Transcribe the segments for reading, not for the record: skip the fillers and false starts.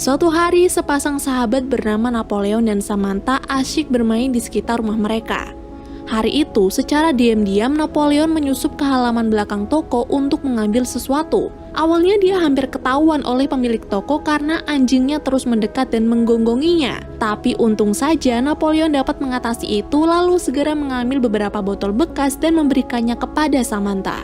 Suatu hari, sepasang sahabat bernama Napoleon dan Samantha asyik bermain di sekitar rumah mereka. Hari itu, secara diam-diam Napoleon menyusup ke halaman belakang toko untuk mengambil sesuatu. Awalnya dia hampir ketahuan oleh pemilik toko karena anjingnya terus mendekat dan menggonggonginya. Tapi untung saja Napoleon dapat mengatasi itu lalu segera mengambil beberapa botol bekas dan memberikannya kepada Samantha.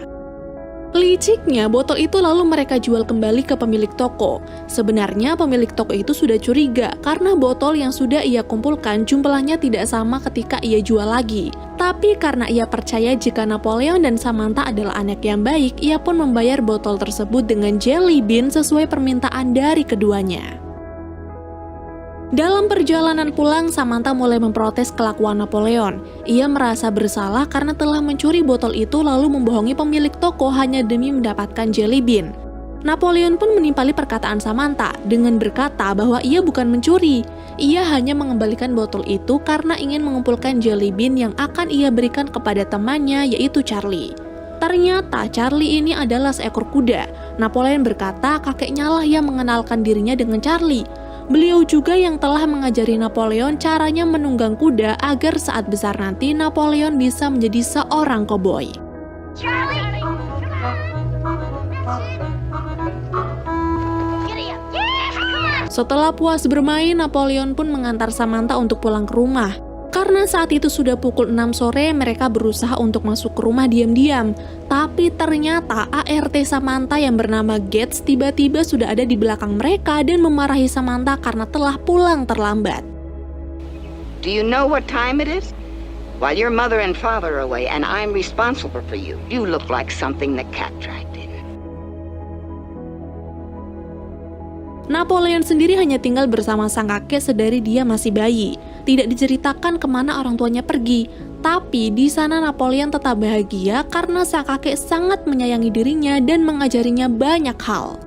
Liciknya, botol itu lalu mereka jual kembali ke pemilik toko. Sebenarnya pemilik toko itu sudah curiga karena botol yang sudah ia kumpulkan jumlahnya tidak sama ketika ia jual lagi. Tapi karena ia percaya jika Napoleon dan Samantha adalah anak yang baik, ia pun membayar botol tersebut dengan jelly bean sesuai permintaan dari keduanya. Dalam perjalanan pulang, Samantha mulai memprotes kelakuan Napoleon. Ia merasa bersalah karena telah mencuri botol itu lalu membohongi pemilik toko hanya demi mendapatkan jelly bean. Napoleon pun menimpali perkataan Samantha dengan berkata bahwa ia bukan mencuri. Ia hanya mengembalikan botol itu karena ingin mengumpulkan jelly bean yang akan ia berikan kepada temannya yaitu Charlie. Ternyata Charlie ini adalah seekor kuda. Napoleon berkata kakeknya lah yang mengenalkan dirinya dengan Charlie. Beliau juga yang telah mengajari Napoleon caranya menunggang kuda agar saat besar nanti Napoleon bisa menjadi seorang koboi. Setelah puas bermain, Napoleon pun mengantar Samantha untuk pulang ke rumah. Karena saat itu sudah pukul 6 sore, mereka berusaha untuk masuk ke rumah diam-diam. Tapi ternyata ART Samantha yang bernama Gates tiba-tiba sudah ada di belakang mereka dan memarahi Samantha karena telah pulang terlambat. Do you know what time it is? While your mother and father are away and I'm responsible for you, you look like something the cat dragged in. Napoleon sendiri hanya tinggal bersama sang kakek sedari dia masih bayi. Tidak diceritakan kemana orang tuanya pergi. Tapi di sana Napoleon tetap bahagia karena sang kakek sangat menyayangi dirinya dan mengajarinya banyak hal.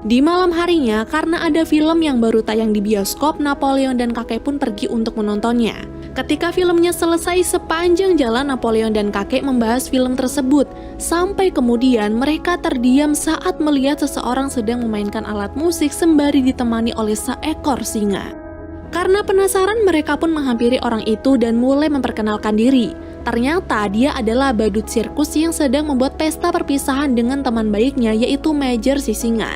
Di malam harinya, karena ada film yang baru tayang di bioskop, Napoleon dan kakek pun pergi untuk menontonnya. Ketika filmnya selesai, sepanjang jalan Napoleon dan kakek membahas film tersebut. Sampai kemudian mereka terdiam saat melihat seseorang sedang memainkan alat musik sembari ditemani oleh seekor singa. Karena penasaran, mereka pun menghampiri orang itu dan mulai memperkenalkan diri. Ternyata dia adalah badut sirkus yang sedang membuat pesta perpisahan dengan teman baiknya yaitu Major si singa.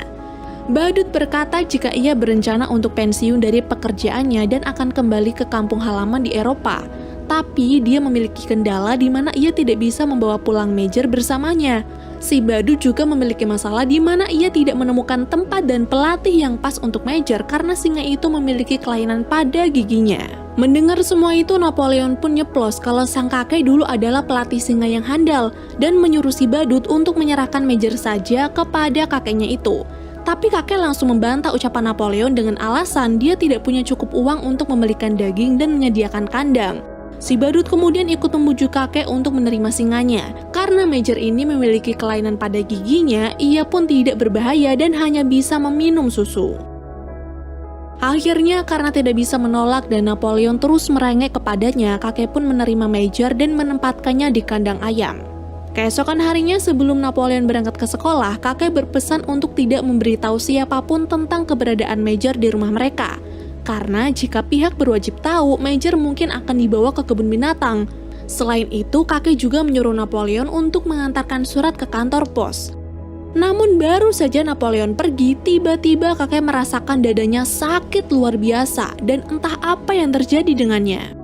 Badut berkata jika ia berencana untuk pensiun dari pekerjaannya dan akan kembali ke kampung halaman di Eropa. Tapi dia memiliki kendala di mana ia tidak bisa membawa pulang Major bersamanya. Si badut juga memiliki masalah di mana ia tidak menemukan tempat dan pelatih yang pas untuk Major karena singa itu memiliki kelainan pada giginya. Mendengar semua itu, Napoleon pun nyeplos kalau sang kakek dulu adalah pelatih singa yang handal dan menyuruh si badut untuk menyerahkan Major saja kepada kakeknya itu. Tapi kakek langsung membantah ucapan Napoleon dengan alasan dia tidak punya cukup uang untuk membelikan daging dan menyediakan kandang. Si badut kemudian ikut membujuk kakek untuk menerima singanya. Karena Major ini memiliki kelainan pada giginya, ia pun tidak berbahaya dan hanya bisa meminum susu. Akhirnya karena tidak bisa menolak dan Napoleon terus merengek kepadanya, kakek pun menerima Major dan menempatkannya di kandang ayam. Keesokan harinya sebelum Napoleon berangkat ke sekolah, kakek berpesan untuk tidak memberitahu siapapun tentang keberadaan Major di rumah mereka. Karena jika pihak berwajib tahu, Major mungkin akan dibawa ke kebun binatang. Selain itu, kakek juga menyuruh Napoleon untuk mengantarkan surat ke kantor pos. Namun baru saja Napoleon pergi, tiba-tiba kakek merasakan dadanya sakit luar biasa dan entah apa yang terjadi dengannya.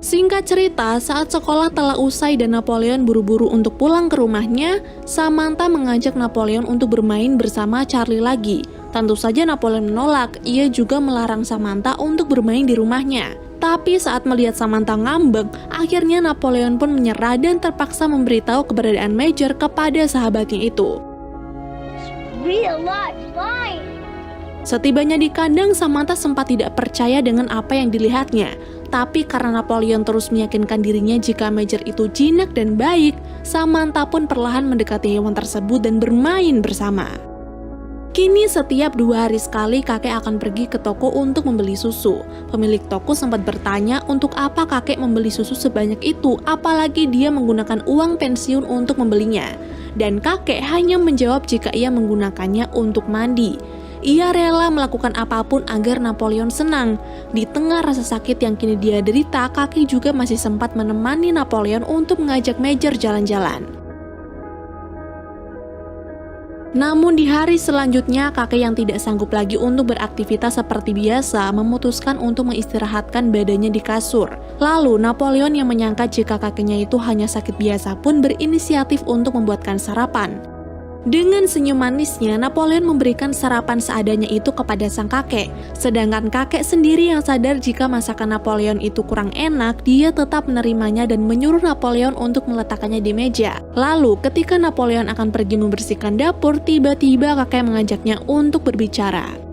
Singkat cerita, saat sekolah telah usai dan Napoleon buru-buru untuk pulang ke rumahnya, Samantha mengajak Napoleon untuk bermain bersama Charlie lagi. Tentu saja Napoleon menolak, ia juga melarang Samantha untuk bermain di rumahnya. Tapi saat melihat Samantha ngambek, akhirnya Napoleon pun menyerah dan terpaksa memberitahu keberadaan Major kepada sahabatnya itu. Setibanya di kandang, Samantha sempat tidak percaya dengan apa yang dilihatnya. Tapi karena Napoleon terus meyakinkan dirinya jika Major itu jinak dan baik, Samantha pun perlahan mendekati hewan tersebut dan bermain bersama. Kini setiap 2 hari sekali kakek akan pergi ke toko untuk membeli susu. Pemilik toko sempat bertanya untuk apa kakek membeli susu sebanyak itu, apalagi dia menggunakan uang pensiun untuk membelinya. Dan kakek hanya menjawab jika ia menggunakannya untuk mandi. Ia rela melakukan apapun agar Napoleon senang. Di tengah rasa sakit yang kini dia derita, kakek juga masih sempat menemani Napoleon untuk mengajak Major jalan-jalan. Namun di hari selanjutnya, kakek yang tidak sanggup lagi untuk beraktivitas seperti biasa memutuskan untuk mengistirahatkan badannya di kasur. Lalu Napoleon yang menyangka jika kakeknya itu hanya sakit biasa pun berinisiatif untuk membuatkan sarapan. Dengan senyum manisnya, Napoleon memberikan sarapan seadanya itu kepada sang kakek. Sedangkan kakek sendiri yang sadar jika masakan Napoleon itu kurang enak, dia tetap menerimanya dan menyuruh Napoleon untuk meletakkannya di meja. Lalu, ketika Napoleon akan pergi membersihkan dapur, tiba-tiba kakek mengajaknya untuk berbicara.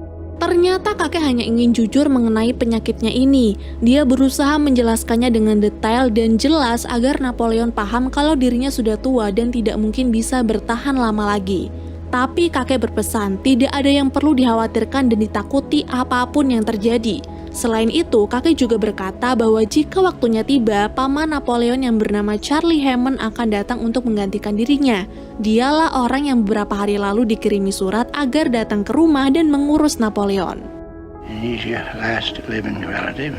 Ternyata kakek hanya ingin jujur mengenai penyakitnya ini. Dia berusaha menjelaskannya dengan detail dan jelas agar Napoleon paham kalau dirinya sudah tua dan tidak mungkin bisa bertahan lama lagi. Tapi kakek berpesan, tidak ada yang perlu dikhawatirkan dan ditakuti apapun yang terjadi. Selain itu, kakek juga berkata bahwa jika waktunya tiba, paman Napoleon yang bernama Charlie Hammond akan datang untuk menggantikan dirinya. Dialah orang yang beberapa hari lalu dikirimi surat agar datang ke rumah dan mengurus Napoleon. He's your last living relative.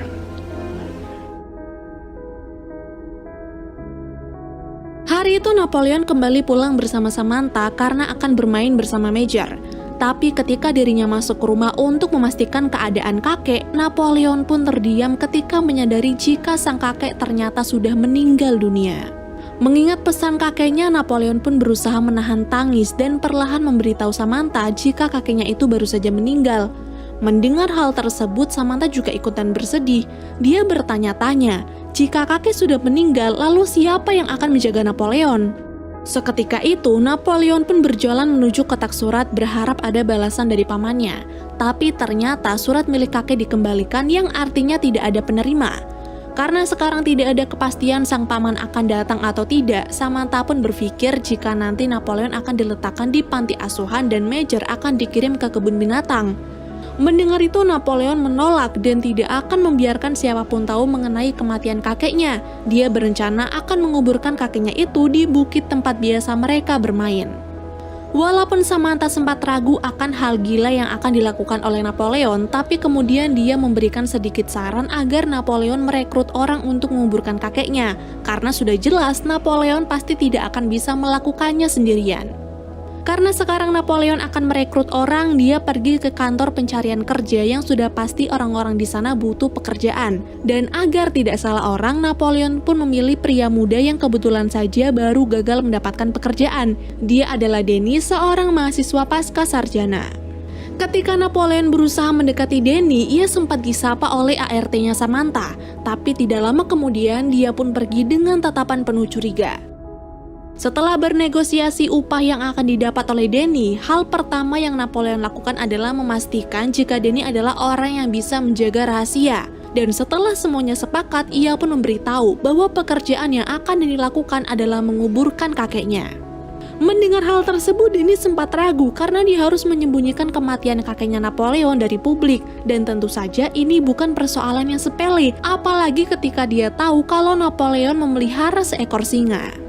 Hari itu Napoleon kembali pulang bersama Samantha karena akan bermain bersama Major. Tapi ketika dirinya masuk ke rumah untuk memastikan keadaan kakek, Napoleon pun terdiam ketika menyadari jika sang kakek ternyata sudah meninggal dunia. Mengingat pesan kakeknya, Napoleon pun berusaha menahan tangis dan perlahan memberitahu Samantha jika kakeknya itu baru saja meninggal. Mendengar hal tersebut, Samantha juga ikutan bersedih. Dia bertanya-tanya, jika kakek sudah meninggal, lalu siapa yang akan menjaga Napoleon? Seketika itu, Napoleon pun berjalan menuju kotak surat berharap ada balasan dari pamannya. Tapi ternyata surat milik kakek dikembalikan yang artinya tidak ada penerima. Karena sekarang tidak ada kepastian sang paman akan datang atau tidak, Samantha pun berpikir jika nanti Napoleon akan diletakkan di panti asuhan dan Major akan dikirim ke kebun binatang. Mendengar itu, Napoleon menolak dan tidak akan membiarkan siapapun tahu mengenai kematian kakeknya. Dia berencana akan menguburkan kakeknya itu di bukit tempat biasa mereka bermain. Walaupun Samantha sempat ragu akan hal gila yang akan dilakukan oleh Napoleon, tapi kemudian dia memberikan sedikit saran agar Napoleon merekrut orang untuk menguburkan kakeknya, karena sudah jelas Napoleon pasti tidak akan bisa melakukannya sendirian. Karena sekarang Napoleon akan merekrut orang, dia pergi ke kantor pencarian kerja yang sudah pasti orang-orang di sana butuh pekerjaan. Dan agar tidak salah orang, Napoleon pun memilih pria muda yang kebetulan saja baru gagal mendapatkan pekerjaan. Dia adalah Denny, seorang mahasiswa pasca sarjana. Ketika Napoleon berusaha mendekati Denny, ia sempat disapa oleh ART-nya Samantha. Tapi tidak lama kemudian, dia pun pergi dengan tatapan penuh curiga. Setelah bernegosiasi upah yang akan didapat oleh Denny, hal pertama yang Napoleon lakukan adalah memastikan jika Denny adalah orang yang bisa menjaga rahasia. Dan setelah semuanya sepakat, ia pun memberitahu bahwa pekerjaan yang akan Denny lakukan adalah menguburkan kakeknya. Mendengar hal tersebut, Denny sempat ragu karena dia harus menyembunyikan kematian kakeknya Napoleon dari publik. Dan tentu saja ini bukan persoalan yang sepele, apalagi ketika dia tahu kalau Napoleon memelihara seekor singa.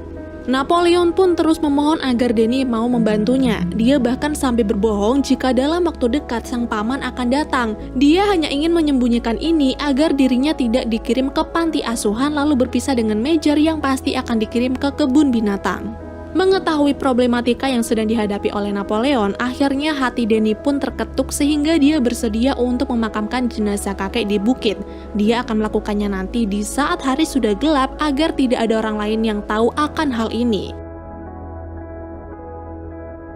Napoleon pun terus memohon agar Denny mau membantunya. Dia bahkan sampai berbohong jika dalam waktu dekat sang paman akan datang. Dia hanya ingin menyembunyikan ini agar dirinya tidak dikirim ke panti asuhan lalu berpisah dengan Major yang pasti akan dikirim ke kebun binatang. Mengetahui problematika yang sedang dihadapi oleh Napoleon, akhirnya hati Denny pun terketuk sehingga dia bersedia untuk memakamkan jenazah kakek di bukit. Dia akan melakukannya nanti di saat hari sudah gelap agar tidak ada orang lain yang tahu akan hal ini.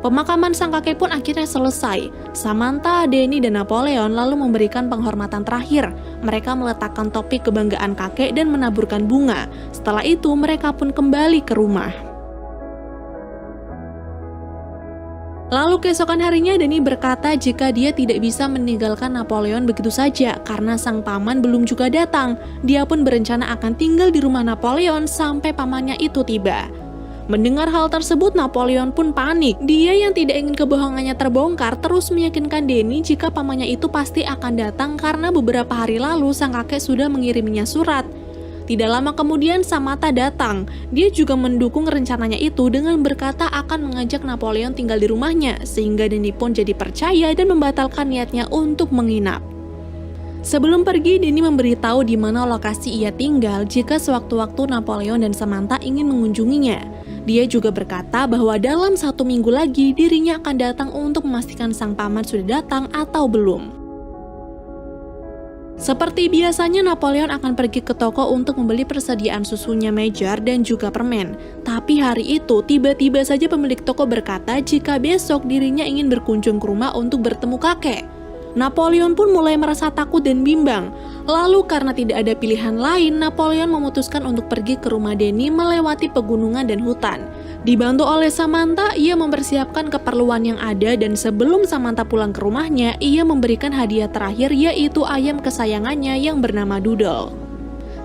Pemakaman sang kakek pun akhirnya selesai. Samantha, Denny, dan Napoleon lalu memberikan penghormatan terakhir. Mereka meletakkan topi kebanggaan kakek dan menaburkan bunga. Setelah itu mereka pun kembali ke rumah. Lalu keesokan harinya Denny berkata jika dia tidak bisa meninggalkan Napoleon begitu saja karena sang paman belum juga datang. Dia pun berencana akan tinggal di rumah Napoleon sampai pamannya itu tiba. Mendengar hal tersebut, Napoleon pun panik. Dia yang tidak ingin kebohongannya terbongkar terus meyakinkan Denny jika pamannya itu pasti akan datang karena beberapa hari lalu sang kakek sudah mengiriminya surat. Tidak lama kemudian Samantha datang. Dia juga mendukung rencananya itu dengan berkata akan mengajak Napoleon tinggal di rumahnya, sehingga Denny pun jadi percaya dan membatalkan niatnya untuk menginap. Sebelum pergi, Denny memberitahu di mana lokasi ia tinggal jika sewaktu-waktu Napoleon dan Samantha ingin mengunjunginya. Dia juga berkata bahwa dalam 1 minggu lagi dirinya akan datang untuk memastikan sang paman sudah datang atau belum. Seperti biasanya, Napoleon akan pergi ke toko untuk membeli persediaan susunya Major dan juga permen. Tapi hari itu, tiba-tiba saja pemilik toko berkata jika besok dirinya ingin berkunjung ke rumah untuk bertemu kakek. Napoleon pun mulai merasa takut dan bimbang. Lalu karena tidak ada pilihan lain, Napoleon memutuskan untuk pergi ke rumah Denny melewati pegunungan dan hutan. Dibantu oleh Samantha, ia mempersiapkan keperluan yang ada dan sebelum Samantha pulang ke rumahnya, ia memberikan hadiah terakhir yaitu ayam kesayangannya yang bernama Doodle.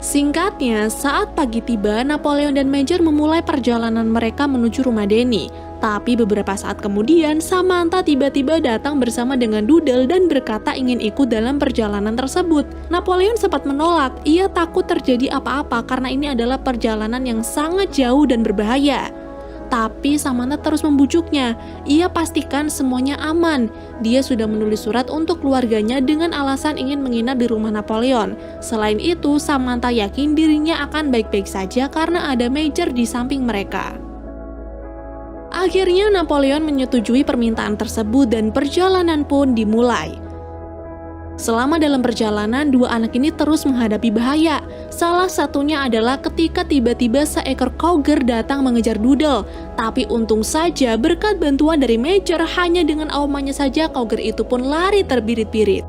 Singkatnya, saat pagi tiba, Napoleon dan Major memulai perjalanan mereka menuju rumah Denny. Tapi beberapa saat kemudian, Samantha tiba-tiba datang bersama dengan Doodle dan berkata ingin ikut dalam perjalanan tersebut. Napoleon sempat menolak, ia takut terjadi apa-apa karena ini adalah perjalanan yang sangat jauh dan berbahaya. Tapi Samantha terus membujuknya, ia pastikan semuanya aman. Dia sudah menulis surat untuk keluarganya dengan alasan ingin menginap di rumah Napoleon. Selain itu, Samantha yakin dirinya akan baik-baik saja karena ada Major di samping mereka. Akhirnya Napoleon menyetujui permintaan tersebut dan perjalanan pun dimulai. Selama dalam perjalanan, dua anak ini terus menghadapi bahaya. Salah satunya adalah ketika tiba-tiba seekor cougar datang mengejar Doodle. Tapi untung saja berkat bantuan dari Major, hanya dengan aumannya saja cougar itu pun lari terbirit-birit.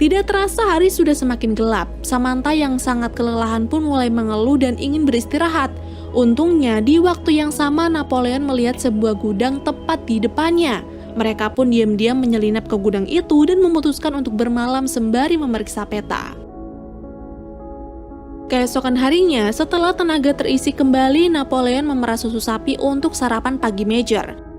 Tidak terasa hari sudah semakin gelap. Samantha yang sangat kelelahan pun mulai mengeluh dan ingin beristirahat. Untungnya di waktu yang sama Napoleon melihat sebuah gudang tepat di depannya. Mereka pun diam-diam menyelinap ke gudang itu dan memutuskan untuk bermalam sembari memeriksa peta. Keesokan harinya, setelah tenaga terisi kembali, Napoleon memerah susu sapi untuk sarapan pagi Major.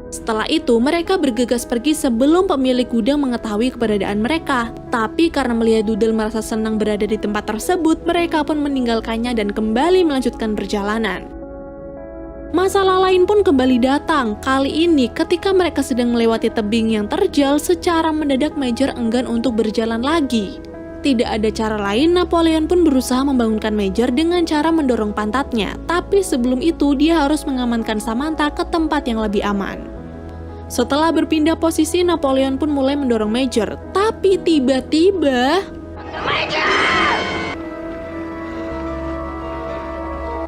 Setelah itu, mereka bergegas pergi sebelum pemilik gudang mengetahui keberadaan mereka. Tapi karena melihat Doodle merasa senang berada di tempat tersebut, mereka pun meninggalkannya dan kembali melanjutkan perjalanan. Masalah lain pun kembali datang. Kali ini ketika mereka sedang melewati tebing yang terjal, secara mendadak Major enggan untuk berjalan lagi. Tidak ada cara lain, Napoleon pun berusaha membangunkan Major dengan cara mendorong pantatnya. Tapi sebelum itu, dia harus mengamankan Samantha ke tempat yang lebih aman. Setelah berpindah posisi, Napoleon pun mulai mendorong Major. Tapi tiba-tiba...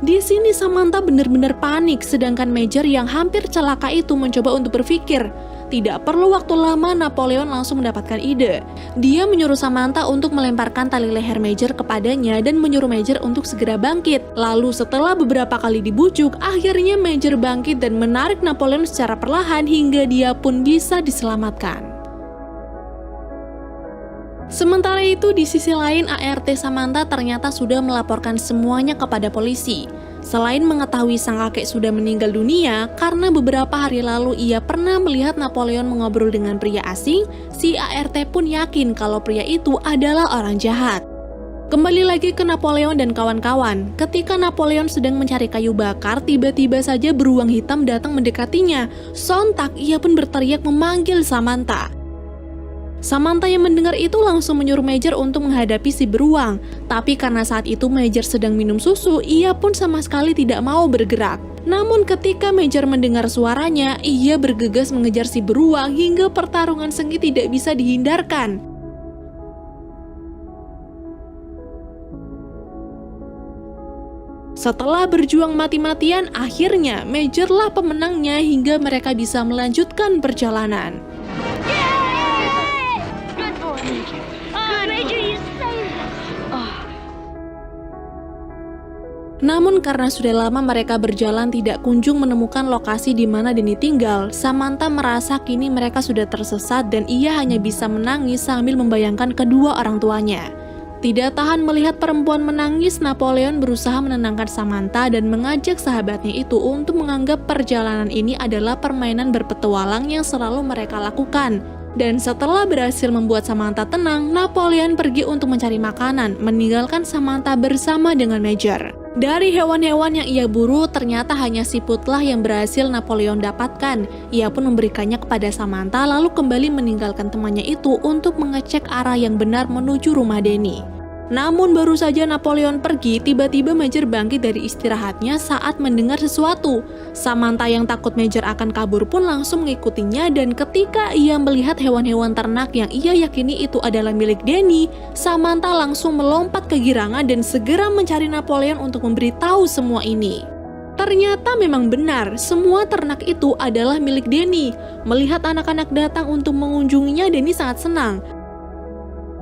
Di sini Samantha benar-benar panik, sedangkan Major yang hampir celaka itu mencoba untuk berpikir. Tidak perlu waktu lama, Napoleon langsung mendapatkan ide. Dia menyuruh Samantha untuk melemparkan tali leher Major kepadanya dan menyuruh Major untuk segera bangkit. Lalu setelah beberapa kali dibujuk, akhirnya Major bangkit dan menarik Napoleon secara perlahan hingga dia pun bisa diselamatkan. Sementara itu, di sisi lain ART Samantha ternyata sudah melaporkan semuanya kepada polisi. Selain mengetahui sang kakek sudah meninggal dunia, karena beberapa hari lalu ia pernah melihat Napoleon mengobrol dengan pria asing, si ART pun yakin kalau pria itu adalah orang jahat. Kembali lagi ke Napoleon dan kawan-kawan. Ketika Napoleon sedang mencari kayu bakar, tiba-tiba saja beruang hitam datang mendekatinya. Sontak ia pun berteriak memanggil Samantha. Samantha yang mendengar itu langsung menyuruh Major untuk menghadapi si beruang. Tapi karena saat itu Major sedang minum susu, ia pun sama sekali tidak mau bergerak. Namun ketika Major mendengar suaranya, ia bergegas mengejar si beruang hingga pertarungan sengit tidak bisa dihindarkan. Setelah berjuang mati-matian, akhirnya Major lah pemenangnya hingga mereka bisa melanjutkan perjalanan. Namun karena sudah lama mereka berjalan tidak kunjung menemukan lokasi di mana Denny tinggal, Samantha merasa kini mereka sudah tersesat dan ia hanya bisa menangis sambil membayangkan kedua orang tuanya. Tidak tahan melihat perempuan menangis, Napoleon berusaha menenangkan Samantha dan mengajak sahabatnya itu untuk menganggap perjalanan ini adalah permainan berpetualang yang selalu mereka lakukan. Dan setelah berhasil membuat Samantha tenang, Napoleon pergi untuk mencari makanan, meninggalkan Samantha bersama dengan Major. Dari hewan-hewan yang ia buru, ternyata hanya siputlah yang berhasil Napoleon dapatkan. Ia pun memberikannya kepada Samantha lalu kembali meninggalkan temannya itu untuk mengecek arah yang benar menuju rumah Denny. Namun baru saja Napoleon pergi, tiba-tiba Major bangkit dari istirahatnya saat mendengar sesuatu. Samantha yang takut Major akan kabur pun langsung mengikutinya, dan ketika ia melihat hewan-hewan ternak yang ia yakini itu adalah milik Denny, Samantha langsung melompat kegirangan dan segera mencari Napoleon untuk memberitahu semua ini. Ternyata memang benar, semua ternak itu adalah milik Denny. Melihat anak-anak datang untuk mengunjunginya, Denny sangat senang.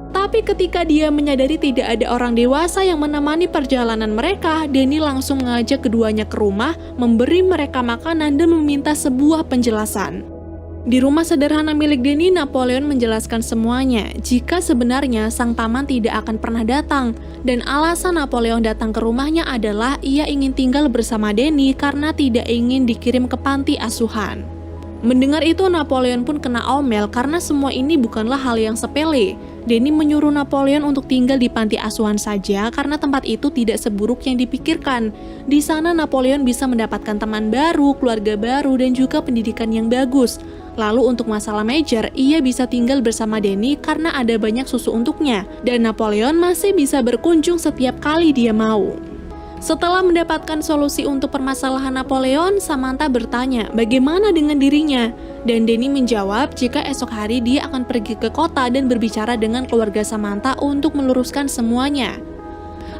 Tapi ketika dia menyadari tidak ada orang dewasa yang menemani perjalanan mereka, Denny langsung mengajak keduanya ke rumah, memberi mereka makanan dan meminta sebuah penjelasan. Di rumah sederhana milik Denny, Napoleon menjelaskan semuanya, jika sebenarnya sang paman tidak akan pernah datang, dan alasan Napoleon datang ke rumahnya adalah ia ingin tinggal bersama Denny karena tidak ingin dikirim ke panti asuhan. Mendengar itu, Napoleon pun kena omel karena semua ini bukanlah hal yang sepele. Denny menyuruh Napoleon untuk tinggal di panti asuhan saja karena tempat itu tidak seburuk yang dipikirkan. Di sana Napoleon bisa mendapatkan teman baru, keluarga baru, dan juga pendidikan yang bagus. Lalu untuk masalah Major, ia bisa tinggal bersama Denny karena ada banyak susu untuknya. Dan Napoleon masih bisa berkunjung setiap kali dia mau. Setelah mendapatkan solusi untuk permasalahan Napoleon, Samantha bertanya bagaimana dengan dirinya. Dan Denny menjawab jika esok hari dia akan pergi ke kota dan berbicara dengan keluarga Samantha untuk meluruskan semuanya.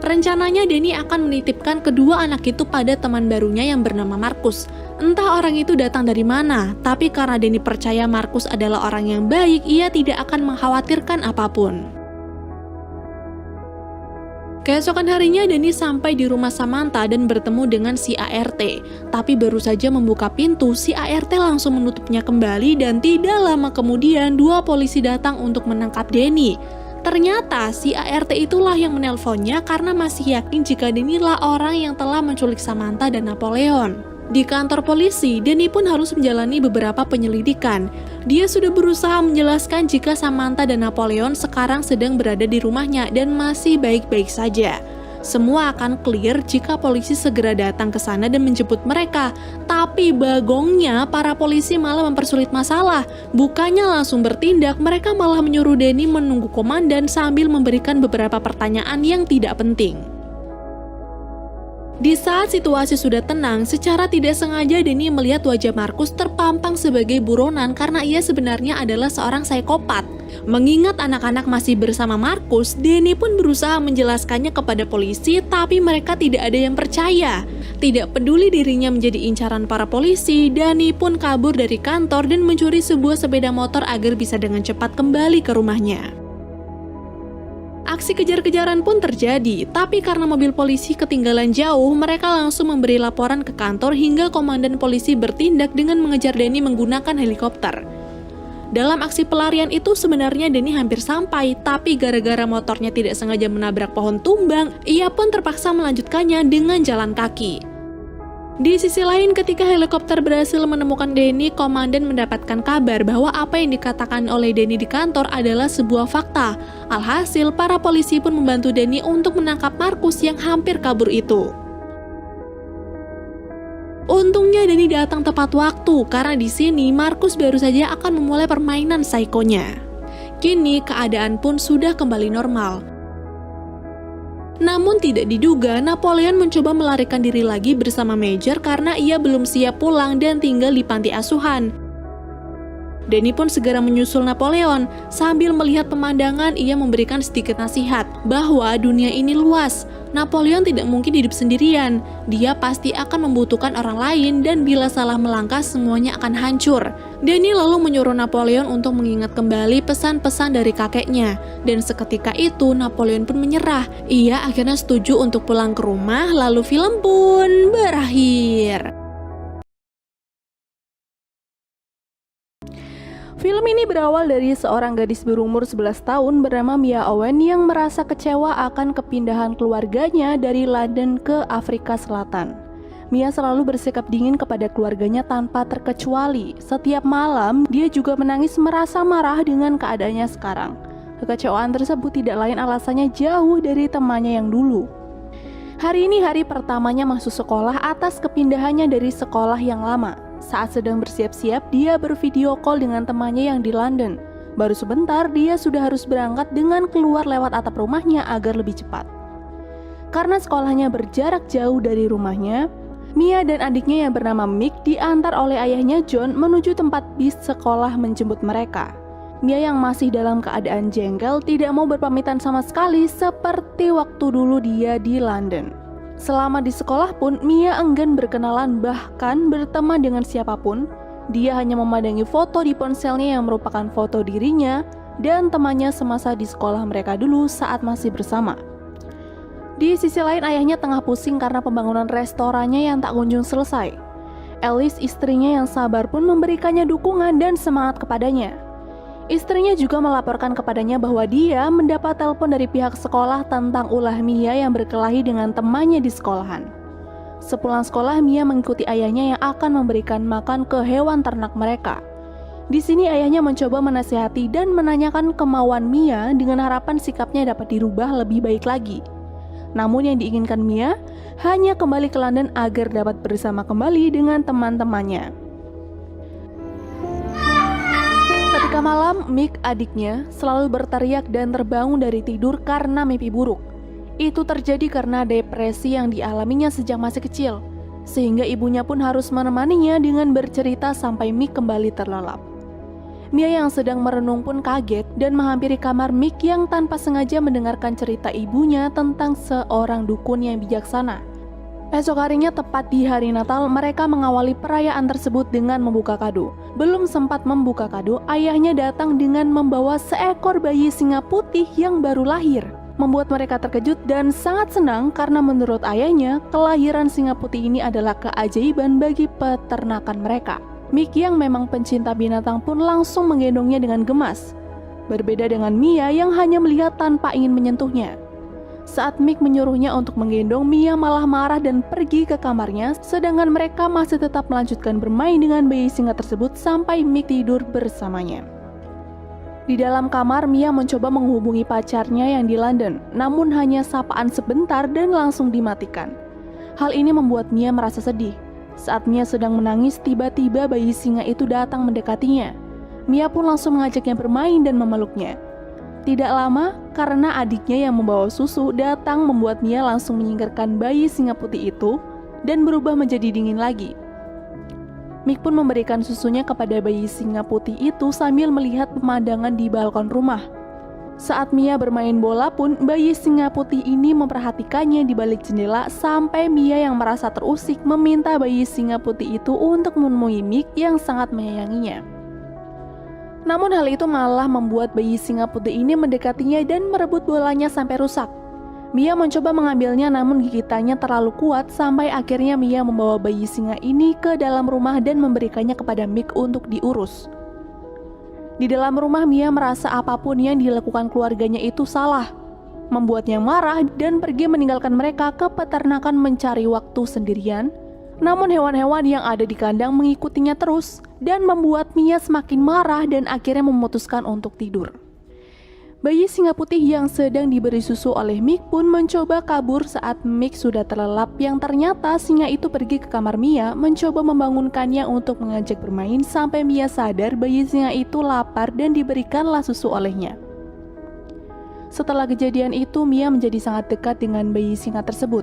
Rencananya Denny akan menitipkan kedua anak itu pada teman barunya yang bernama Marcus. Entah orang itu datang dari mana, tapi karena Denny percaya Marcus adalah orang yang baik, ia tidak akan mengkhawatirkan apapun. Keesokan harinya Denny sampai di rumah Samantha dan bertemu dengan si ART. Tapi baru saja membuka pintu, si ART langsung menutupnya kembali dan tidak lama kemudian dua polisi datang untuk menangkap Denny. Ternyata si ART itulah yang menelponnya karena masih yakin jika Denny lah orang yang telah menculik Samantha dan Napoleon. Di kantor polisi, Denny pun harus menjalani beberapa penyelidikan. Dia sudah berusaha menjelaskan jika Samantha dan Napoleon sekarang sedang berada di rumahnya dan masih baik-baik saja. Semua akan clear jika polisi segera datang ke sana dan menjemput mereka. Tapi bagongnya, para polisi malah mempersulit masalah. Bukannya langsung bertindak, mereka malah menyuruh Denny menunggu komandan sambil memberikan beberapa pertanyaan yang tidak penting. Di saat situasi sudah tenang, secara tidak sengaja Denny melihat wajah Marcus terpampang sebagai buronan karena ia sebenarnya adalah seorang psikopat. Mengingat anak-anak masih bersama Marcus, Denny pun berusaha menjelaskannya kepada polisi, tapi mereka tidak ada yang percaya. Tidak peduli dirinya menjadi incaran para polisi, Denny pun kabur dari kantor dan mencuri sebuah sepeda motor agar bisa dengan cepat kembali ke rumahnya. Aksi kejar-kejaran pun terjadi, tapi karena mobil polisi ketinggalan jauh, mereka langsung memberi laporan ke kantor hingga komandan polisi bertindak dengan mengejar Denny menggunakan helikopter. Dalam aksi pelarian itu sebenarnya Denny hampir sampai, tapi gara-gara motornya tidak sengaja menabrak pohon tumbang, ia pun terpaksa melanjutkannya dengan jalan kaki. Di sisi lain, ketika helikopter berhasil menemukan Denny, komandan mendapatkan kabar bahwa apa yang dikatakan oleh Denny di kantor adalah sebuah fakta. Alhasil, para polisi pun membantu Denny untuk menangkap Marcus yang hampir kabur itu. Untungnya Denny datang tepat waktu, karena di sini Marcus baru saja akan memulai permainan psikonya. Kini keadaan pun sudah kembali normal. Namun tidak diduga, Napoleon mencoba melarikan diri lagi bersama Major karena ia belum siap pulang dan tinggal di panti asuhan. Denny pun segera menyusul Napoleon. Sambil melihat pemandangan, ia memberikan sedikit nasihat bahwa dunia ini luas. Napoleon tidak mungkin hidup sendirian. Dia pasti akan membutuhkan orang lain dan bila salah melangkah semuanya akan hancur. Denny lalu menyuruh Napoleon untuk mengingat kembali pesan-pesan dari kakeknya. Dan seketika itu Napoleon pun menyerah. Ia akhirnya setuju untuk pulang ke rumah, lalu film pun berakhir. Film ini berawal dari seorang gadis berumur 11 tahun bernama Mia Owen yang merasa kecewa akan kepindahan keluarganya dari London ke Afrika Selatan. Mia selalu bersikap dingin kepada keluarganya tanpa terkecuali. Setiap malam, dia juga menangis merasa marah dengan keadaannya sekarang. Kekecewaan tersebut tidak lain alasannya jauh dari temannya yang dulu. Hari ini hari pertamanya masuk sekolah atas kepindahannya dari sekolah yang lama. Saat sedang bersiap-siap, dia bervideo call dengan temannya yang di London. Baru sebentar, dia sudah harus berangkat dengan keluar lewat atap rumahnya agar lebih cepat. Karena sekolahnya berjarak jauh dari rumahnya, Mia dan adiknya yang bernama Mick diantar oleh ayahnya John menuju tempat bis sekolah menjemput mereka. Mia yang masih dalam keadaan jengkel tidak mau berpamitan sama sekali seperti waktu dulu dia di London. Selama di sekolah pun, Mia enggan berkenalan bahkan berteman dengan siapapun. Dia hanya memandangi foto di ponselnya yang merupakan foto dirinya dan temannya semasa di sekolah mereka dulu saat masih bersama. Di sisi lain, ayahnya tengah pusing karena pembangunan restorannya yang tak kunjung selesai. Alice, istrinya yang sabar pun memberikannya dukungan dan semangat kepadanya. Istrinya juga melaporkan kepadanya bahwa dia mendapat telepon dari pihak sekolah tentang ulah Mia yang berkelahi dengan temannya di sekolahan. Sepulang sekolah, Mia mengikuti ayahnya yang akan memberikan makan ke hewan ternak mereka. Di sini ayahnya mencoba menasihati dan menanyakan kemauan Mia dengan harapan sikapnya dapat dirubah lebih baik lagi. Namun yang diinginkan Mia hanya kembali ke London agar dapat bersama kembali dengan teman-temannya. Ketika malam, Mick, adiknya, selalu berteriak dan terbangun dari tidur karena mimpi buruk. Itu terjadi karena depresi yang dialaminya sejak masih kecil, sehingga ibunya pun harus menemaninya dengan bercerita sampai Mick kembali terlelap. Mia yang sedang merenung pun kaget dan menghampiri kamar Mick yang tanpa sengaja mendengarkan cerita ibunya tentang seorang dukun yang bijaksana. Esok harinya, tepat di hari Natal, mereka mengawali perayaan tersebut dengan membuka kado. Belum sempat membuka kado, ayahnya datang dengan membawa seekor bayi singa putih yang baru lahir. Membuat mereka terkejut dan sangat senang karena menurut ayahnya, kelahiran singa putih ini adalah keajaiban bagi peternakan mereka. Mick yang memang pencinta binatang pun langsung menggendongnya dengan gemas. Berbeda dengan Mia yang hanya melihat tanpa ingin menyentuhnya. Saat Mick menyuruhnya untuk menggendong, Mia malah marah dan pergi ke kamarnya, sedangkan mereka masih tetap melanjutkan bermain dengan bayi singa tersebut sampai Mick tidur bersamanya. Di dalam kamar, Mia mencoba menghubungi pacarnya yang di London, namun hanya sapaan sebentar dan langsung dimatikan. Hal ini membuat Mia merasa sedih. Saat Mia sedang menangis, tiba-tiba bayi singa itu datang mendekatinya. Mia pun langsung mengajaknya bermain dan memeluknya. Tidak lama, karena adiknya yang membawa susu datang membuat Mia langsung menyingkirkan bayi singa putih itu dan berubah menjadi dingin lagi. Mick pun memberikan susunya kepada bayi singa putih itu sambil melihat pemandangan di balkon rumah. Saat Mia bermain bola pun, bayi singa putih ini memperhatikannya di balik jendela sampai Mia yang merasa terusik meminta bayi singa putih itu untuk menemui Mick yang sangat menyayanginya. Namun hal itu malah membuat bayi singa putih ini mendekatinya dan merebut bolanya sampai rusak. Mia mencoba mengambilnya namun gigitannya terlalu kuat sampai akhirnya Mia membawa bayi singa ini ke dalam rumah dan memberikannya kepada Mick untuk diurus. Di dalam rumah, Mia merasa apapun yang dilakukan keluarganya itu salah, membuatnya marah dan pergi meninggalkan mereka ke peternakan mencari waktu sendirian. Namun hewan-hewan yang ada di kandang mengikutinya terus dan membuat Mia semakin marah dan akhirnya memutuskan untuk tidur. Bayi singa putih yang sedang diberi susu oleh Mick pun mencoba kabur saat Mick sudah terlelap, yang ternyata singa itu pergi ke kamar Mia mencoba membangunkannya untuk mengajak bermain sampai Mia sadar bayi singa itu lapar dan diberikanlah susu olehnya. Setelah kejadian itu, Mia menjadi sangat dekat dengan bayi singa tersebut.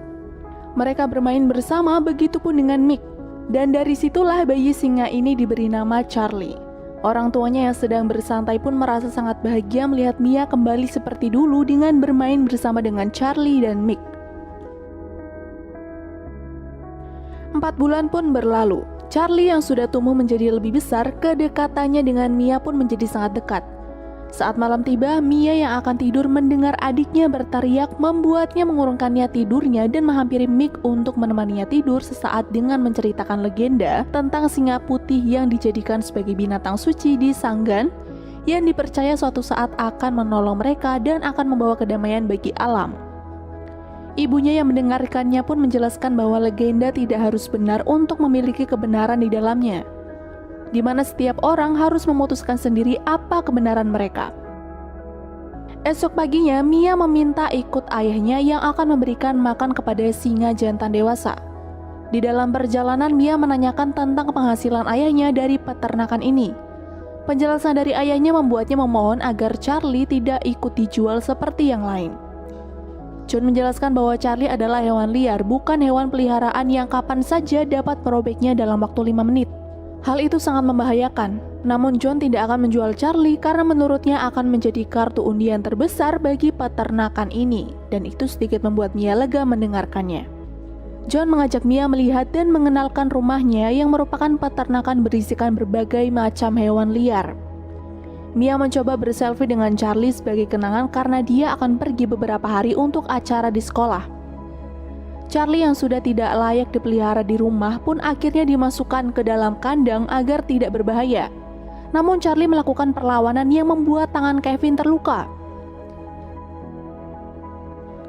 Mereka bermain bersama, begitupun dengan Mick. Dan dari situlah bayi singa ini diberi nama Charlie. Orang tuanya yang sedang bersantai pun merasa sangat bahagia melihat Mia kembali seperti dulu dengan bermain bersama dengan Charlie dan Mick. 4 bulan pun berlalu. Charlie yang sudah tumbuh menjadi lebih besar, kedekatannya dengan Mia pun menjadi sangat dekat. Saat malam tiba, Mia yang akan tidur mendengar adiknya berteriak membuatnya mengurungkan niat tidurnya dan menghampiri Mick untuk menemaninya tidur sesaat dengan menceritakan legenda tentang singa putih yang dijadikan sebagai binatang suci di Sanggan yang dipercaya suatu saat akan menolong mereka dan akan membawa kedamaian bagi alam. Ibunya yang mendengarkannya pun menjelaskan bahwa legenda tidak harus benar untuk memiliki kebenaran di dalamnya, di mana setiap orang harus memutuskan sendiri apa kebenaran mereka. Esok paginya, Mia meminta ikut ayahnya yang akan memberikan makan kepada singa jantan dewasa. Di dalam perjalanan, Mia menanyakan tentang penghasilan ayahnya dari peternakan ini. Penjelasan dari ayahnya membuatnya memohon agar Charlie tidak ikut dijual seperti yang lain. John menjelaskan bahwa Charlie adalah hewan liar, bukan hewan peliharaan yang kapan saja dapat merobeknya dalam waktu 5 menit. Hal itu sangat membahayakan, namun John tidak akan menjual Charlie karena menurutnya akan menjadi kartu undian terbesar bagi peternakan ini, dan itu sedikit membuat Mia lega mendengarkannya. John mengajak Mia melihat dan mengenalkan rumahnya yang merupakan peternakan berisikan berbagai macam hewan liar. Mia mencoba berselfie dengan Charlie sebagai kenangan karena dia akan pergi beberapa hari untuk acara di sekolah. Charlie yang sudah tidak layak dipelihara di rumah pun akhirnya dimasukkan ke dalam kandang agar tidak berbahaya. Namun Charlie melakukan perlawanan yang membuat tangan Kevin terluka.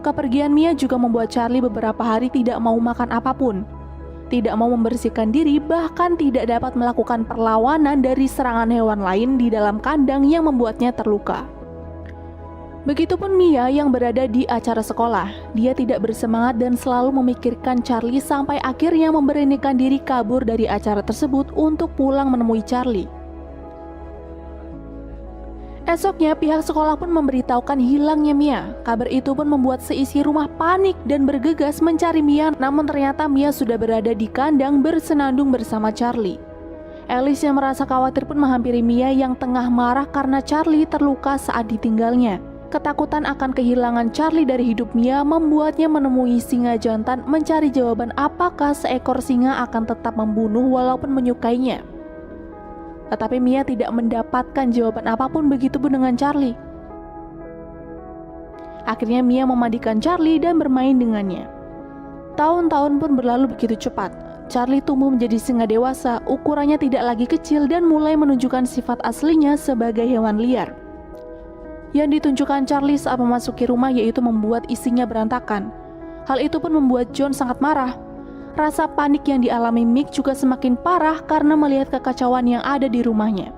Kepergian Mia juga membuat Charlie beberapa hari tidak mau makan apapun, tidak mau membersihkan diri, bahkan tidak dapat melakukan perlawanan dari serangan hewan lain di dalam kandang yang membuatnya terluka. Begitupun Mia yang berada di acara sekolah. Dia tidak bersemangat dan selalu memikirkan Charlie sampai akhirnya memberanikan diri kabur dari acara tersebut untuk pulang menemui Charlie. Esoknya pihak sekolah pun memberitahukan hilangnya Mia. Kabar itu pun membuat seisi rumah panik dan bergegas mencari Mia, namun ternyata Mia sudah berada di kandang bersenandung bersama Charlie. Alice yang merasa khawatir pun menghampiri Mia yang tengah marah karena Charlie terluka saat ditinggalnya. Ketakutan akan kehilangan Charlie dari hidup Mia membuatnya menemui singa jantan mencari jawaban apakah seekor singa akan tetap membunuh walaupun menyukainya. Tetapi Mia tidak mendapatkan jawaban apapun, begitupun dengan Charlie. Akhirnya Mia memandikan Charlie dan bermain dengannya. Tahun-tahun pun berlalu begitu cepat. Charlie tumbuh menjadi singa dewasa, ukurannya tidak lagi kecil dan mulai menunjukkan sifat aslinya sebagai hewan liar. Yang ditunjukkan Charlie saat memasuki rumah yaitu membuat isinya berantakan. Hal itu pun membuat John sangat marah. Rasa panik yang dialami Mick juga semakin parah karena melihat kekacauan yang ada di rumahnya.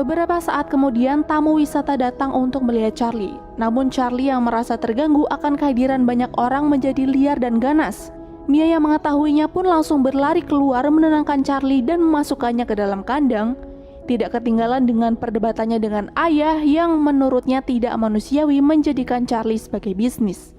Beberapa saat kemudian tamu wisata datang untuk melihat Charlie. Namun Charlie yang merasa terganggu akan kehadiran banyak orang menjadi liar dan ganas. Mia yang mengetahuinya pun langsung berlari keluar menenangkan Charlie dan memasukkannya ke dalam kandang. Tidak ketinggalan dengan perdebatannya dengan ayah yang menurutnya tidak manusiawi menjadikan Charlie sebagai bisnis.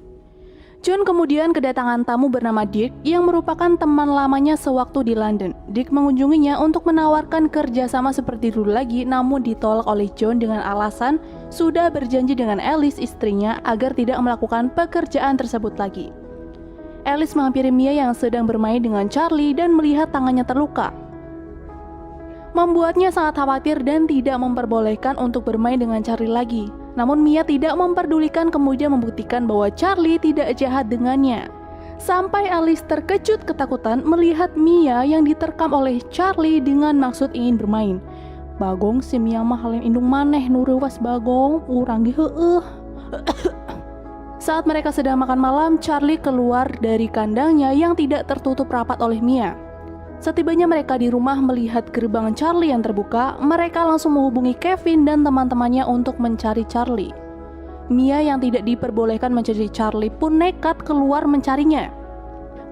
John kemudian kedatangan tamu bernama Dick yang merupakan teman lamanya sewaktu di London. Dick mengunjunginya untuk menawarkan kerjasama seperti dulu lagi, namun ditolak oleh John dengan alasan sudah berjanji dengan Alice istrinya agar tidak melakukan pekerjaan tersebut lagi. Alice menghampiri Mia yang sedang bermain dengan Charlie dan melihat tangannya terluka. Membuatnya sangat khawatir dan tidak memperbolehkan untuk bermain dengan Charlie lagi. Namun Mia tidak memperdulikan, kemudian membuktikan bahwa Charlie tidak jahat dengannya. Sampai Alice terkejut ketakutan melihat Mia yang diterkam oleh Charlie dengan maksud ingin bermain. Bagong si Mia mah halem indung maneh nurewas bagong urang giheueuh. Saat mereka sedang makan malam, Charlie keluar dari kandangnya yang tidak tertutup rapat oleh Mia. Setibanya mereka di rumah melihat gerbang Charlie yang terbuka, mereka langsung menghubungi Kevin dan teman-temannya untuk mencari Charlie. Mia yang tidak diperbolehkan mencari Charlie pun nekat keluar mencarinya.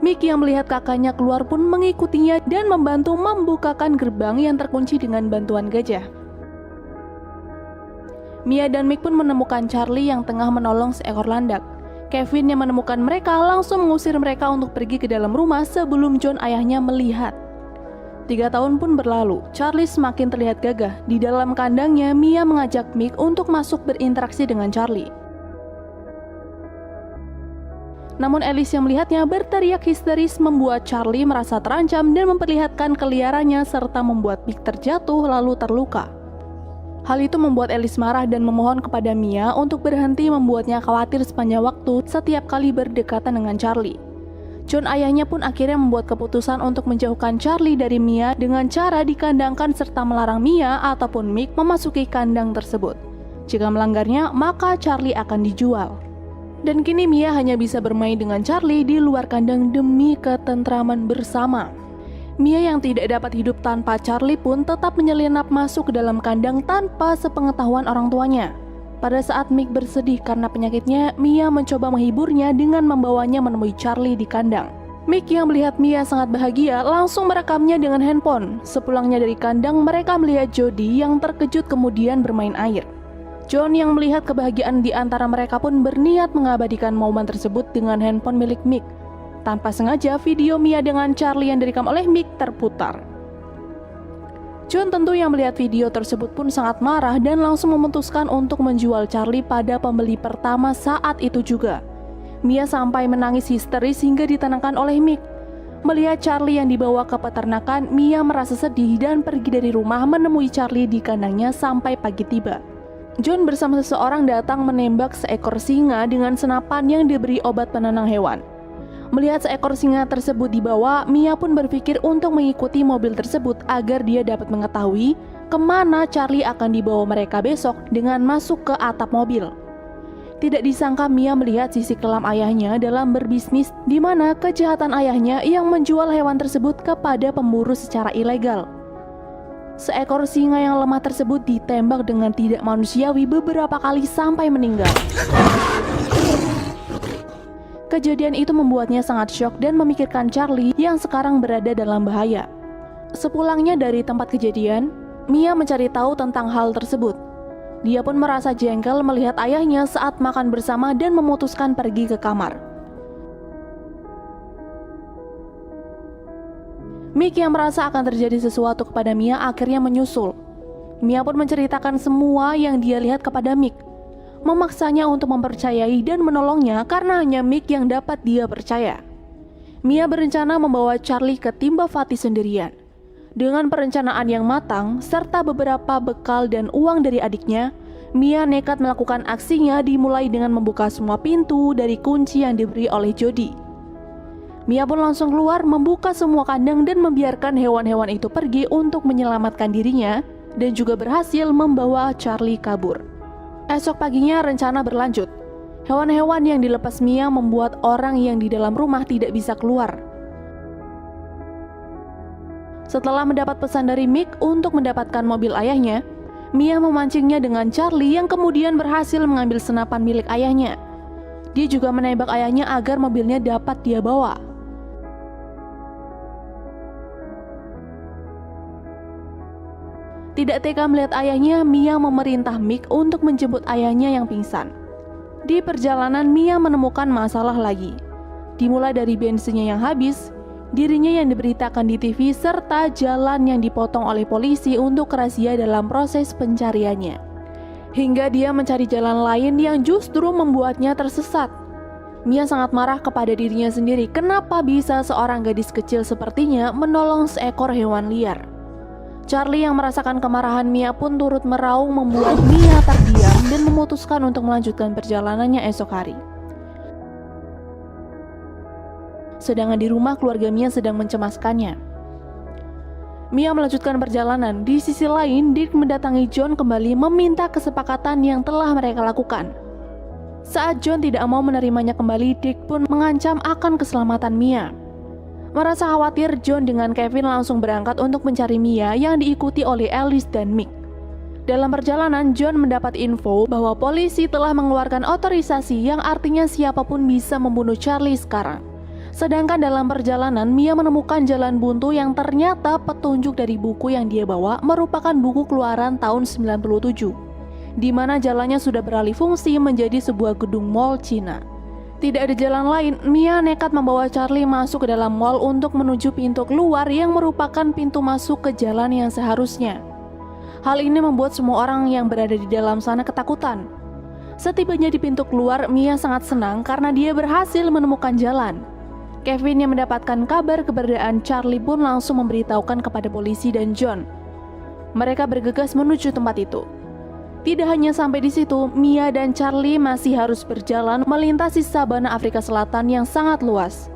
Mick yang melihat kakaknya keluar pun mengikutinya dan membantu membukakan gerbang yang terkunci dengan bantuan gajah. Mia dan Mick pun menemukan Charlie yang tengah menolong seekor landak. Kevin yang menemukan mereka langsung mengusir mereka untuk pergi ke dalam rumah sebelum John ayahnya melihat. 3 tahun pun berlalu, Charlie semakin terlihat gagah. Di dalam kandangnya, Mia mengajak Mick untuk masuk berinteraksi dengan Charlie. Namun Alice yang melihatnya berteriak histeris membuat Charlie merasa terancam dan memperlihatkan keliarannya serta membuat Mick terjatuh lalu terluka. Hal itu membuat Alice marah dan memohon kepada Mia untuk berhenti membuatnya khawatir sepanjang waktu setiap kali berdekatan dengan Charlie. John ayahnya pun akhirnya membuat keputusan untuk menjauhkan Charlie dari Mia dengan cara dikandangkan serta melarang Mia ataupun Mick memasuki kandang tersebut. Jika melanggarnya, maka Charlie akan dijual. Dan kini Mia hanya bisa bermain dengan Charlie di luar kandang demi ketentraman bersama. Mia yang tidak dapat hidup tanpa Charlie pun tetap menyelinap masuk ke dalam kandang tanpa sepengetahuan orang tuanya. Pada saat Mick bersedih karena penyakitnya, Mia mencoba menghiburnya dengan membawanya menemui Charlie di kandang. Mick yang melihat Mia sangat bahagia langsung merekamnya dengan handphone. Sepulangnya dari kandang, mereka melihat Jody yang terkejut kemudian bermain air. John yang melihat kebahagiaan di antara mereka pun berniat mengabadikan momen tersebut dengan handphone milik Mick. Tanpa sengaja, video Mia dengan Charlie yang direkam oleh Mick terputar. John tentu yang melihat video tersebut pun sangat marah dan langsung memutuskan untuk menjual Charlie pada pembeli pertama saat itu juga. Mia sampai menangis histeris hingga ditenangkan oleh Mick. Melihat Charlie yang dibawa ke peternakan, Mia merasa sedih dan pergi dari rumah menemui Charlie di kandangnya sampai pagi tiba. John bersama seseorang datang menembak seekor singa dengan senapan yang diberi obat penenang hewan. Melihat seekor singa tersebut dibawa, Mia pun berpikir untuk mengikuti mobil tersebut agar dia dapat mengetahui kemana Charlie akan dibawa mereka besok dengan masuk ke atap mobil. Tidak disangka Mia melihat sisi kelam ayahnya dalam berbisnis, di mana kejahatan ayahnya yang menjual hewan tersebut kepada pemburu secara ilegal. Seekor singa yang lemah tersebut ditembak dengan tidak manusiawi beberapa kali sampai meninggal. Kejadian itu membuatnya sangat syok dan memikirkan Charlie yang sekarang berada dalam bahaya. Sepulangnya dari tempat kejadian, Mia mencari tahu tentang hal tersebut. Dia pun merasa jengkel melihat ayahnya saat makan bersama dan memutuskan pergi ke kamar. Mick yang merasa akan terjadi sesuatu kepada Mia akhirnya menyusul. Mia pun menceritakan semua yang dia lihat kepada Mick, memaksanya untuk mempercayai dan menolongnya karena hanya Mick yang dapat dia percaya. Mia berencana membawa Charlie ke Timba Vati sendirian. Dengan perencanaan yang matang serta beberapa bekal dan uang dari adiknya, Mia nekat melakukan aksinya dimulai dengan membuka semua pintu dari kunci yang diberi oleh Jody. Mia pun langsung keluar membuka semua kandang dan membiarkan hewan-hewan itu pergi untuk menyelamatkan dirinya dan juga berhasil membawa Charlie kabur. Esok paginya rencana berlanjut. Hewan-hewan yang dilepas Mia membuat orang yang di dalam rumah tidak bisa keluar. Setelah mendapat pesan dari Mick untuk mendapatkan mobil ayahnya, Mia memancingnya dengan Charlie yang kemudian berhasil mengambil senapan milik ayahnya. Dia juga menembak ayahnya agar mobilnya dapat dia bawa. Tidak tega melihat ayahnya, Mia memerintah Mick untuk menjemput ayahnya yang pingsan. Di perjalanan, Mia menemukan masalah lagi. Dimulai dari bensinnya yang habis, dirinya yang diberitakan di TV, serta jalan yang dipotong oleh polisi untuk razia dalam proses pencariannya. Hingga dia mencari jalan lain yang justru membuatnya tersesat. Mia sangat marah kepada dirinya sendiri, kenapa bisa seorang gadis kecil sepertinya menolong seekor hewan liar. Charlie yang merasakan kemarahan Mia pun turut meraung membuat Mia terdiam dan memutuskan untuk melanjutkan perjalanannya esok hari. Sedangkan di rumah keluarga Mia sedang mencemaskannya. Mia melanjutkan perjalanan. Di sisi lain, Dick mendatangi John kembali meminta kesepakatan yang telah mereka lakukan. Saat John tidak mau menerimanya kembali, Dick pun mengancam akan keselamatan Mia. Merasa khawatir, John dengan Kevin langsung berangkat untuk mencari Mia yang diikuti oleh Alice dan Mick. Dalam perjalanan, John mendapat info bahwa polisi telah mengeluarkan otorisasi yang artinya siapapun bisa membunuh Charlie sekarang. Sedangkan dalam perjalanan, Mia menemukan jalan buntu yang ternyata petunjuk dari buku yang dia bawa merupakan buku keluaran tahun 97, di mana jalannya sudah beralih fungsi menjadi sebuah gedung mall Cina. Tidak ada jalan lain, Mia nekat membawa Charlie masuk ke dalam mall untuk menuju pintu keluar yang merupakan pintu masuk ke jalan yang seharusnya. Hal ini membuat semua orang yang berada di dalam sana ketakutan. Setibanya di pintu keluar, Mia sangat senang karena dia berhasil menemukan jalan. Kevin yang mendapatkan kabar keberadaan Charlie pun langsung memberitahukan kepada polisi dan John. Mereka bergegas menuju tempat itu. Tidak hanya sampai di situ, Mia dan Charlie masih harus berjalan melintasi sabana Afrika Selatan yang sangat luas.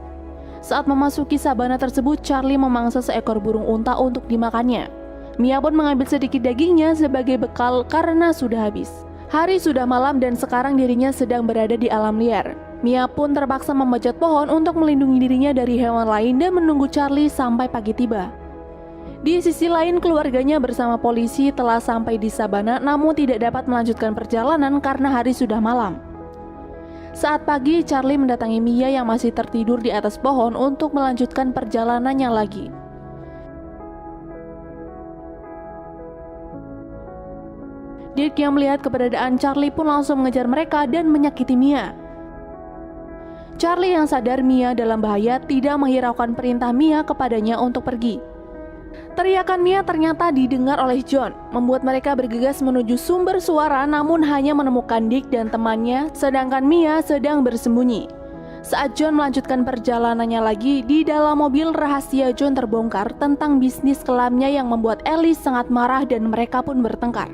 Saat memasuki sabana tersebut, Charlie memangsa seekor burung unta untuk dimakannya. Mia pun mengambil sedikit dagingnya sebagai bekal karena sudah habis. Hari sudah malam dan sekarang dirinya sedang berada di alam liar. Mia pun terpaksa memanjat pohon untuk melindungi dirinya dari hewan lain dan menunggu Charlie sampai pagi tiba. Di sisi lain, keluarganya bersama polisi telah sampai di sabana namun tidak dapat melanjutkan perjalanan karena hari sudah malam. Saat pagi, Charlie mendatangi Mia yang masih tertidur di atas pohon untuk melanjutkan perjalanannya lagi. Dick yang melihat keberadaan Charlie pun langsung mengejar mereka dan menyakiti Mia. Charlie yang sadar Mia dalam bahaya tidak menghiraukan perintah Mia kepadanya untuk pergi. Teriakan Mia ternyata didengar oleh John, membuat mereka bergegas menuju sumber suara namun hanya menemukan Dick dan temannya, sedangkan Mia sedang bersembunyi. Saat John melanjutkan perjalanannya lagi, di dalam mobil rahasia John terbongkar tentang bisnis kelamnya yang membuat Alice sangat marah dan mereka pun bertengkar.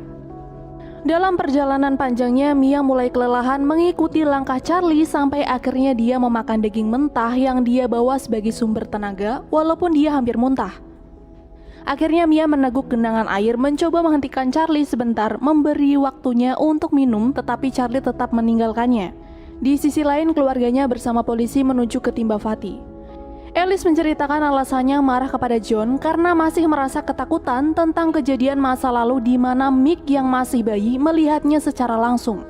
Dalam perjalanan panjangnya, Mia mulai kelelahan mengikuti langkah Charlie sampai akhirnya dia memakan daging mentah yang dia bawa sebagai sumber tenaga walaupun dia hampir muntah. Akhirnya Mia meneguk genangan air mencoba menghentikan Charlie sebentar, memberi waktunya untuk minum, tetapi Charlie tetap meninggalkannya. Di sisi lain, keluarganya bersama polisi menuju ke Timbavati. Alice menceritakan alasannya marah kepada John karena masih merasa ketakutan tentang kejadian masa lalu di mana Mick yang masih bayi melihatnya secara langsung.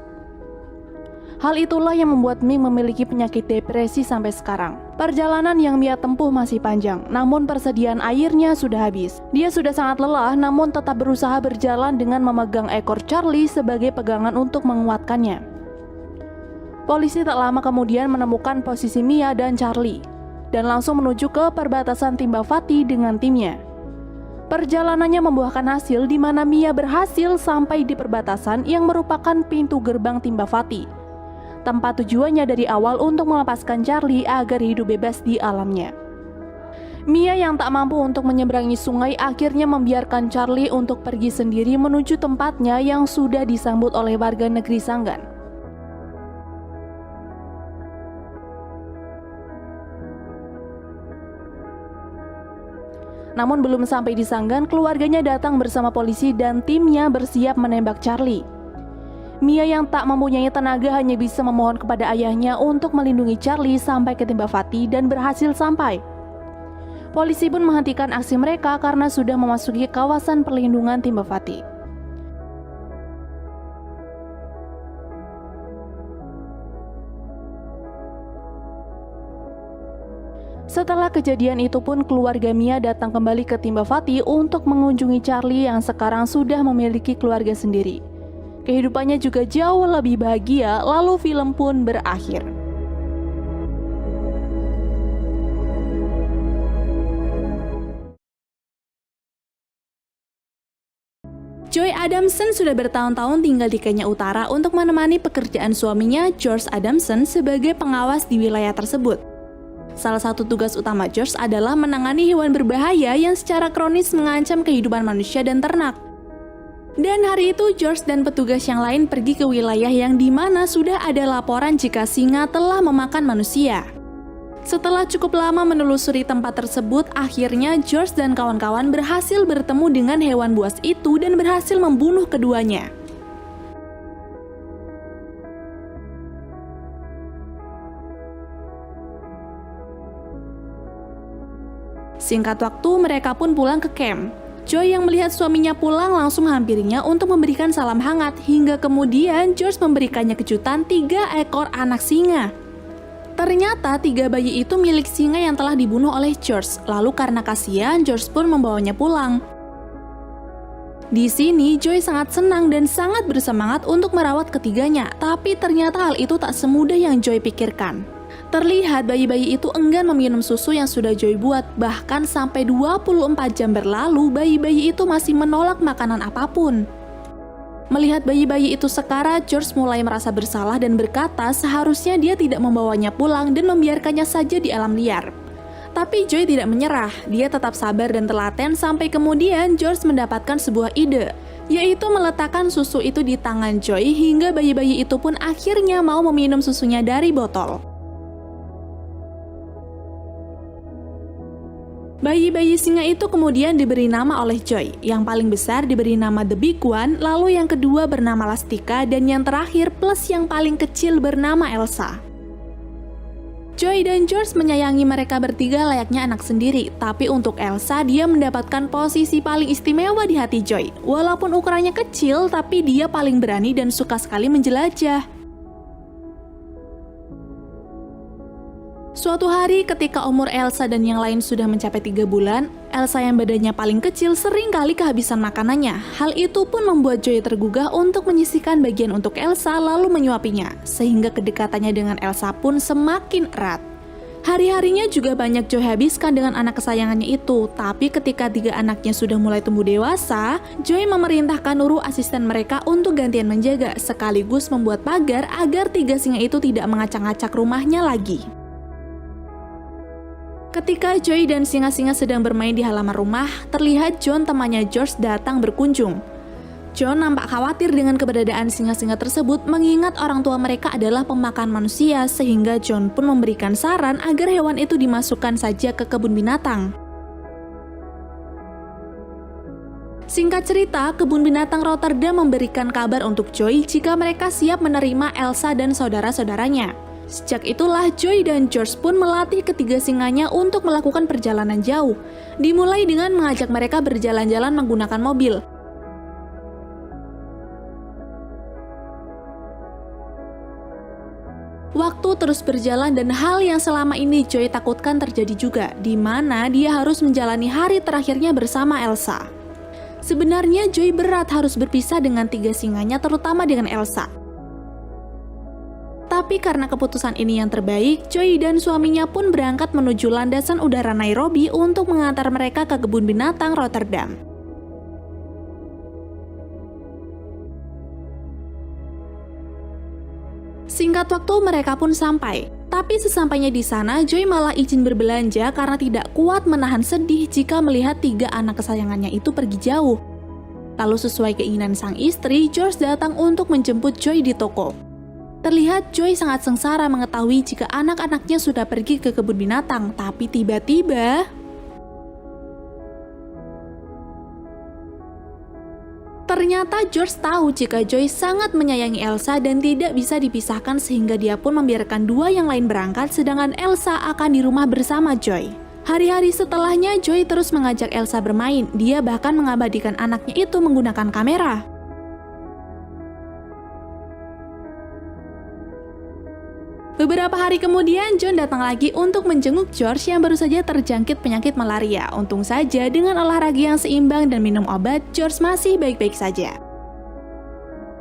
Hal itulah yang membuat Mick memiliki penyakit depresi sampai sekarang. Perjalanan yang Mia tempuh masih panjang, namun persediaan airnya sudah habis. Dia sudah sangat lelah, namun tetap berusaha berjalan dengan memegang ekor Charlie sebagai pegangan untuk menguatkannya. Polisi tak lama kemudian menemukan posisi Mia dan Charlie, dan langsung menuju ke perbatasan Timbavati dengan timnya. Perjalanannya membuahkan hasil di mana Mia berhasil sampai di perbatasan yang merupakan pintu gerbang Timbavati. Tempat tujuannya dari awal untuk melepaskan Charlie agar hidup bebas di alamnya. Mia yang tak mampu untuk menyeberangi sungai akhirnya membiarkan Charlie untuk pergi sendiri menuju tempatnya yang sudah disambut oleh warga negeri Sanggan. Namun belum sampai di Sanggan, keluarganya datang bersama polisi dan timnya bersiap menembak Charlie. Mia yang tak mempunyai tenaga hanya bisa memohon kepada ayahnya untuk melindungi Charlie sampai ke Timbavati dan berhasil sampai. Polisi pun menghentikan aksi mereka karena sudah memasuki kawasan perlindungan Timbavati. Setelah kejadian itu pun keluarga Mia datang kembali ke Timbavati untuk mengunjungi Charlie yang sekarang sudah memiliki keluarga sendiri. Kehidupannya juga jauh lebih bahagia, lalu film pun berakhir. Joy Adamson sudah bertahun-tahun tinggal di Kenya Utara untuk menemani pekerjaan suaminya George Adamson sebagai pengawas di wilayah tersebut. Salah satu tugas utama George adalah menangani hewan berbahaya yang secara kronis mengancam kehidupan manusia dan ternak. Dan hari itu George dan petugas yang lain pergi ke wilayah yang dimana sudah ada laporan jika singa telah memakan manusia. Setelah cukup lama menelusuri tempat tersebut, akhirnya George dan kawan-kawan berhasil bertemu dengan hewan buas itu dan berhasil membunuh keduanya. Singkat waktu, mereka pun pulang ke camp. Joy yang melihat suaminya pulang langsung menghampirinya untuk memberikan salam hangat, hingga kemudian George memberikannya kejutan 3 ekor anak singa. Ternyata 3 bayi itu milik singa yang telah dibunuh oleh George, lalu karena kasihan George pun membawanya pulang. Di sini Joy sangat senang dan sangat bersemangat untuk merawat ketiganya, tapi ternyata hal itu tak semudah yang Joy pikirkan. Terlihat bayi-bayi itu enggan meminum susu yang sudah Joy buat, bahkan sampai 24 jam berlalu bayi-bayi itu masih menolak makanan apapun. Melihat bayi-bayi itu sekarat, George mulai merasa bersalah dan berkata seharusnya dia tidak membawanya pulang dan membiarkannya saja di alam liar. Tapi Joy tidak menyerah, dia tetap sabar dan telaten sampai kemudian George mendapatkan sebuah ide, yaitu meletakkan susu itu di tangan Joy hingga bayi-bayi itu pun akhirnya mau meminum susunya dari botol. Bayi-bayi singa itu kemudian diberi nama oleh Joy. Yang paling besar diberi nama The Big One, lalu yang kedua bernama Lastika, dan yang terakhir plus yang paling kecil bernama Elsa. Joy dan George menyayangi mereka bertiga layaknya anak sendiri, tapi untuk Elsa dia mendapatkan posisi paling istimewa di hati Joy. Walaupun ukurannya kecil, tapi dia paling berani dan suka sekali menjelajah. Suatu hari ketika umur Elsa dan yang lain sudah mencapai 3 bulan, Elsa yang badannya paling kecil sering kali kehabisan makanannya. Hal itu pun membuat Joy tergugah untuk menyisihkan bagian untuk Elsa lalu menyuapinya, sehingga kedekatannya dengan Elsa pun semakin erat. Hari-harinya juga banyak Joy habiskan dengan anak kesayangannya itu, tapi ketika 3 anaknya sudah mulai tumbuh dewasa, Joy memerintahkan Nuru asisten mereka untuk gantian menjaga, sekaligus membuat pagar agar 3 singa itu tidak mengacak-ngacak rumahnya lagi. Ketika Joy dan singa-singa sedang bermain di halaman rumah, terlihat John temannya George datang berkunjung. John nampak khawatir dengan keberadaan singa-singa tersebut mengingat orang tua mereka adalah pemakan manusia, sehingga John pun memberikan saran agar hewan itu dimasukkan saja ke kebun binatang. Singkat cerita, kebun binatang Rotterdam memberikan kabar untuk Joy jika mereka siap menerima Elsa dan saudara-saudaranya. Sejak itulah Joy dan George pun melatih ketiga singanya untuk melakukan perjalanan jauh. Dimulai dengan mengajak mereka berjalan-jalan menggunakan mobil. Waktu terus berjalan dan hal yang selama ini Joy takutkan terjadi juga, di mana dia harus menjalani hari terakhirnya bersama Elsa. Sebenarnya Joy berat harus berpisah dengan 3 singanya, terutama dengan Elsa. Tapi karena keputusan ini yang terbaik, Joy dan suaminya pun berangkat menuju landasan udara Nairobi untuk mengantar mereka ke kebun binatang Rotterdam. Singkat waktu mereka pun sampai. Tapi sesampainya di sana, Joy malah izin berbelanja karena tidak kuat menahan sedih jika melihat 3 anak kesayangannya itu pergi jauh. Lalu sesuai keinginan sang istri, George datang untuk menjemput Joy di toko. Terlihat Joy sangat sengsara mengetahui jika anak-anaknya sudah pergi ke kebun binatang, tapi tiba-tiba ternyata George tahu jika Joy sangat menyayangi Elsa dan tidak bisa dipisahkan, sehingga dia pun membiarkan 2 yang lain berangkat sedangkan Elsa akan di rumah bersama Joy. Hari-hari setelahnya Joy terus mengajak Elsa bermain, dia bahkan mengabadikan anaknya itu menggunakan kamera. Beberapa hari kemudian, John datang lagi untuk menjenguk George yang baru saja terjangkit penyakit malaria. Untung saja dengan olahraga yang seimbang dan minum obat, George masih baik-baik saja.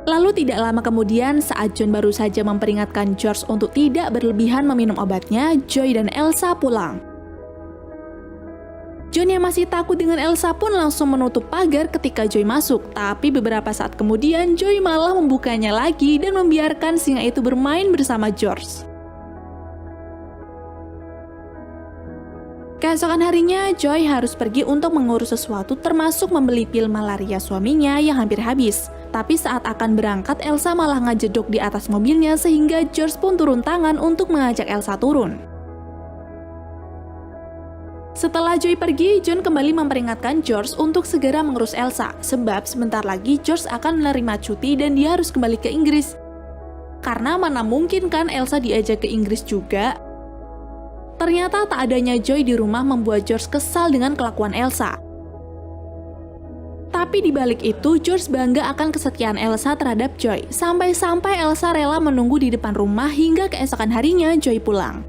Lalu tidak lama kemudian, saat John baru saja memperingatkan George untuk tidak berlebihan meminum obatnya, Joy dan Elsa pulang. John yang masih takut dengan Elsa pun langsung menutup pagar ketika Joy masuk. Tapi beberapa saat kemudian, Joy malah membukanya lagi dan membiarkan singa itu bermain bersama George. Keesokan harinya, Joy harus pergi untuk mengurus sesuatu termasuk membeli pil malaria suaminya yang hampir habis. Tapi saat akan berangkat, Elsa malah ngajedok di atas mobilnya sehingga George pun turun tangan untuk mengajak Elsa turun. Setelah Joy pergi, John kembali memperingatkan George untuk segera mengurus Elsa, sebab sebentar lagi George akan menerima cuti dan dia harus kembali ke Inggris. Karena mana mungkin kan Elsa diajak ke Inggris juga? Ternyata tak adanya Joy di rumah membuat George kesal dengan kelakuan Elsa. Tapi di balik itu, George bangga akan kesetiaan Elsa terhadap Joy, sampai-sampai Elsa rela menunggu di depan rumah hingga keesokan harinya Joy pulang.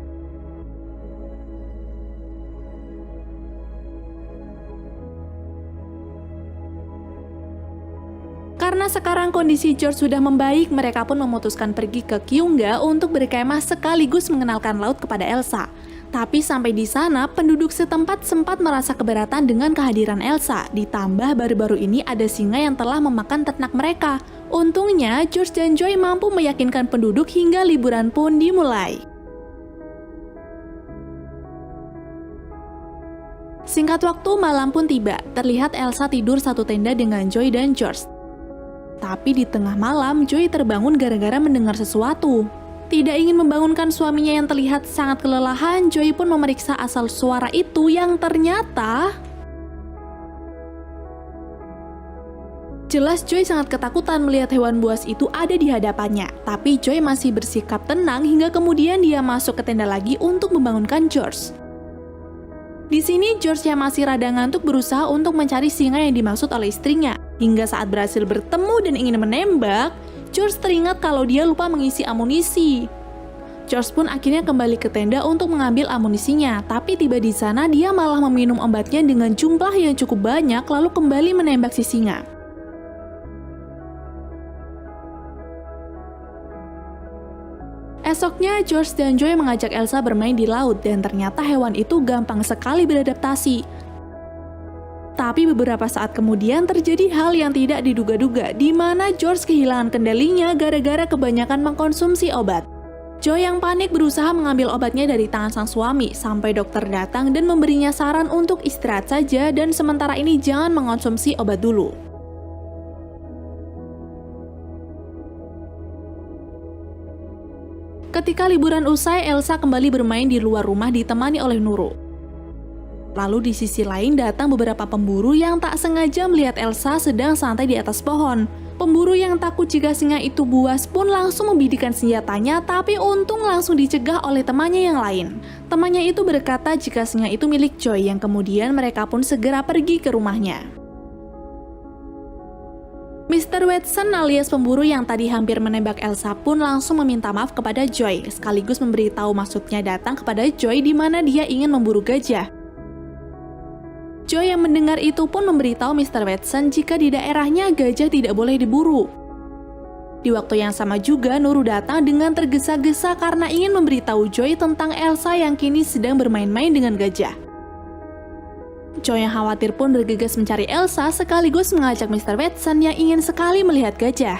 Karena sekarang kondisi George sudah membaik, mereka pun memutuskan pergi ke Kiunga untuk berkemah sekaligus mengenalkan laut kepada Elsa. Tapi sampai di sana, penduduk setempat sempat merasa keberatan dengan kehadiran Elsa. Ditambah baru-baru ini ada singa yang telah memakan ternak mereka. Untungnya, George dan Joy mampu meyakinkan penduduk hingga liburan pun dimulai. Singkat waktu, malam pun tiba. Terlihat Elsa tidur satu tenda dengan Joy dan George. Tapi di tengah malam, Joy terbangun gara-gara mendengar sesuatu. Tidak ingin membangunkan suaminya yang terlihat sangat kelelahan, Joy pun memeriksa asal suara itu yang ternyata... Jelas Joy sangat ketakutan melihat hewan buas itu ada di hadapannya. Tapi Joy masih bersikap tenang hingga kemudian dia masuk ke tenda lagi untuk membangunkan George. Di sini George yang masih rada ngantuk berusaha untuk mencari singa yang dimaksud oleh istrinya. Hingga saat berhasil bertemu dan ingin menembak, George teringat kalau dia lupa mengisi amunisi. George pun akhirnya kembali ke tenda untuk mengambil amunisinya, tapi tiba di sana dia malah meminum obatnya dengan jumlah yang cukup banyak lalu kembali menembak si singa. Esoknya, George dan Joy mengajak Elsa bermain di laut dan ternyata hewan itu gampang sekali beradaptasi. Tapi beberapa saat kemudian terjadi hal yang tidak diduga-duga, di mana George kehilangan kendalinya gara-gara kebanyakan mengkonsumsi obat. Joy yang panik berusaha mengambil obatnya dari tangan sang suami, sampai dokter datang dan memberinya saran untuk istirahat saja dan sementara ini jangan mengkonsumsi obat dulu. Ketika liburan usai, Elsa kembali bermain di luar rumah ditemani oleh Nuru. Lalu di sisi lain datang beberapa pemburu yang tak sengaja melihat Elsa sedang santai di atas pohon. Pemburu yang takut jika singa itu buas pun langsung membidikkan senjatanya, tapi untung langsung dicegah oleh temannya yang lain. Temannya itu berkata jika singa itu milik Joy, yang kemudian mereka pun segera pergi ke rumahnya. Mr. Watson alias pemburu yang tadi hampir menembak Elsa pun langsung meminta maaf kepada Joy, sekaligus memberitahu maksudnya datang kepada Joy di mana dia ingin memburu gajah. Joy yang mendengar itu pun memberitahu Mr. Watson jika di daerahnya gajah tidak boleh diburu. Di waktu yang sama juga Nuru datang dengan tergesa-gesa karena ingin memberitahu Joy tentang Elsa yang kini sedang bermain-main dengan gajah. Joy yang khawatir pun bergegas mencari Elsa sekaligus mengajak Mr. Watson yang ingin sekali melihat gajah.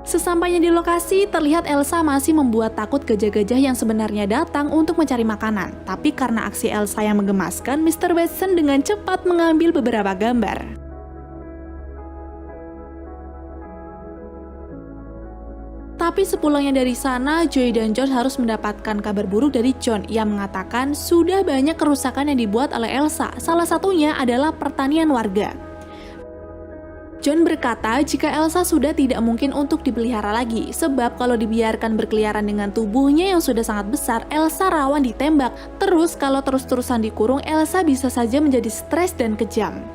Sesampainya di lokasi, terlihat Elsa masih membuat takut gajah-gajah yang sebenarnya datang untuk mencari makanan. Tapi karena aksi Elsa yang menggemaskan, Mr. Watson dengan cepat mengambil beberapa gambar. Tapi sepulangnya dari sana, Joy dan George harus mendapatkan kabar buruk dari John yang mengatakan sudah banyak kerusakan yang dibuat oleh Elsa, salah satunya adalah pertanian warga. John berkata jika Elsa sudah tidak mungkin untuk dipelihara lagi, sebab kalau dibiarkan berkeliaran dengan tubuhnya yang sudah sangat besar, Elsa rawan ditembak. Terus kalau terus-terusan dikurung, Elsa bisa saja menjadi stres dan kejam.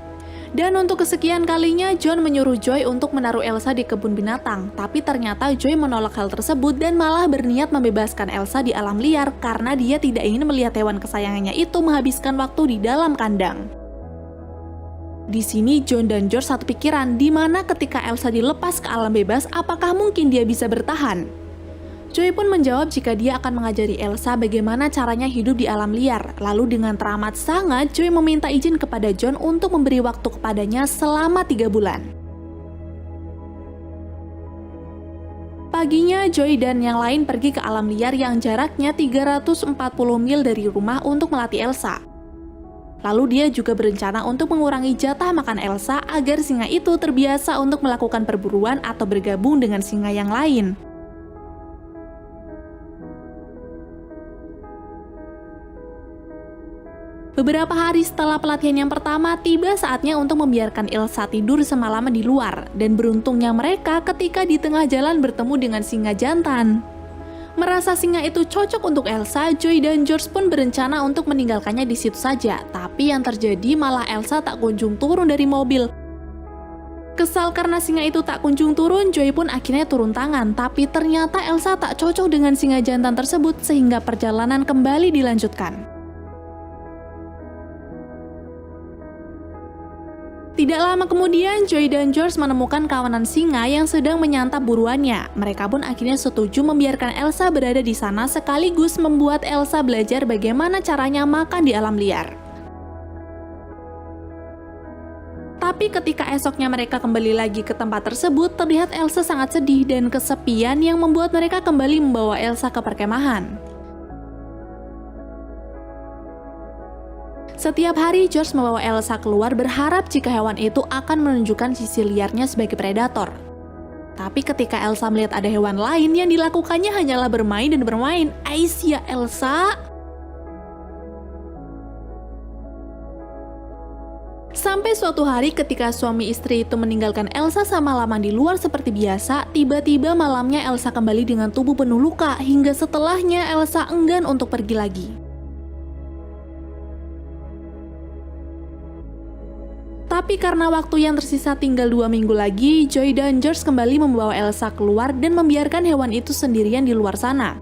Dan untuk kesekian kalinya, John menyuruh Joy untuk menaruh Elsa di kebun binatang. Tapi ternyata Joy menolak hal tersebut dan malah berniat membebaskan Elsa di alam liar karena dia tidak ingin melihat hewan kesayangannya itu menghabiskan waktu di dalam kandang. Di sini John dan George satu pikiran, di mana ketika Elsa dilepas ke alam bebas, apakah mungkin dia bisa bertahan? Joy pun menjawab jika dia akan mengajari Elsa bagaimana caranya hidup di alam liar. Lalu dengan teramat sangat, Joy meminta izin kepada John untuk memberi waktu kepadanya selama 3 bulan. Paginya, Joy dan yang lain pergi ke alam liar yang jaraknya 340 mil dari rumah untuk melatih Elsa. Lalu dia juga berencana untuk mengurangi jatah makan Elsa agar singa itu terbiasa untuk melakukan perburuan atau bergabung dengan singa yang lain. Beberapa hari setelah pelatihan yang pertama, tiba saatnya untuk membiarkan Elsa tidur semalaman di luar. Dan beruntungnya mereka ketika di tengah jalan bertemu dengan singa jantan. Merasa singa itu cocok untuk Elsa, Joy dan George pun berencana untuk meninggalkannya di situ saja. Tapi yang terjadi malah Elsa tak kunjung turun dari mobil. Kesal karena singa itu tak kunjung turun, Joy pun akhirnya turun tangan. Tapi ternyata Elsa tak cocok dengan singa jantan tersebut sehingga perjalanan kembali dilanjutkan. Tidak lama kemudian, Joy dan George menemukan kawanan singa yang sedang menyantap buruannya. Mereka pun akhirnya setuju membiarkan Elsa berada di sana sekaligus membuat Elsa belajar bagaimana caranya makan di alam liar. Tapi ketika esoknya mereka kembali lagi ke tempat tersebut, terlihat Elsa sangat sedih dan kesepian yang membuat mereka kembali membawa Elsa ke perkemahan. Setiap hari George membawa Elsa keluar berharap jika hewan itu akan menunjukkan sisi liarnya sebagai predator. Tapi ketika Elsa melihat ada hewan lain, yang dilakukannya hanyalah bermain dan bermain. Ais ya Elsa! Sampai suatu hari ketika suami istri itu meninggalkan Elsa semalaman di luar seperti biasa, tiba-tiba malamnya Elsa kembali dengan tubuh penuh luka, hingga setelahnya Elsa enggan untuk pergi lagi. Tapi karena waktu yang tersisa tinggal 2 minggu lagi, Joy dan George kembali membawa Elsa keluar dan membiarkan hewan itu sendirian di luar sana.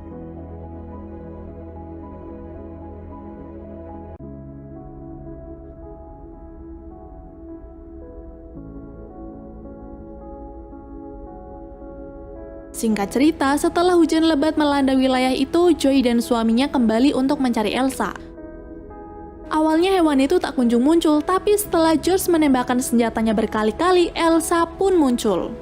Singkat cerita, setelah hujan lebat melanda wilayah itu, Joy dan suaminya kembali untuk mencari Elsa. Awalnya hewan itu tak kunjung muncul, tapi setelah George menembakkan senjatanya berkali-kali, Elsa pun muncul.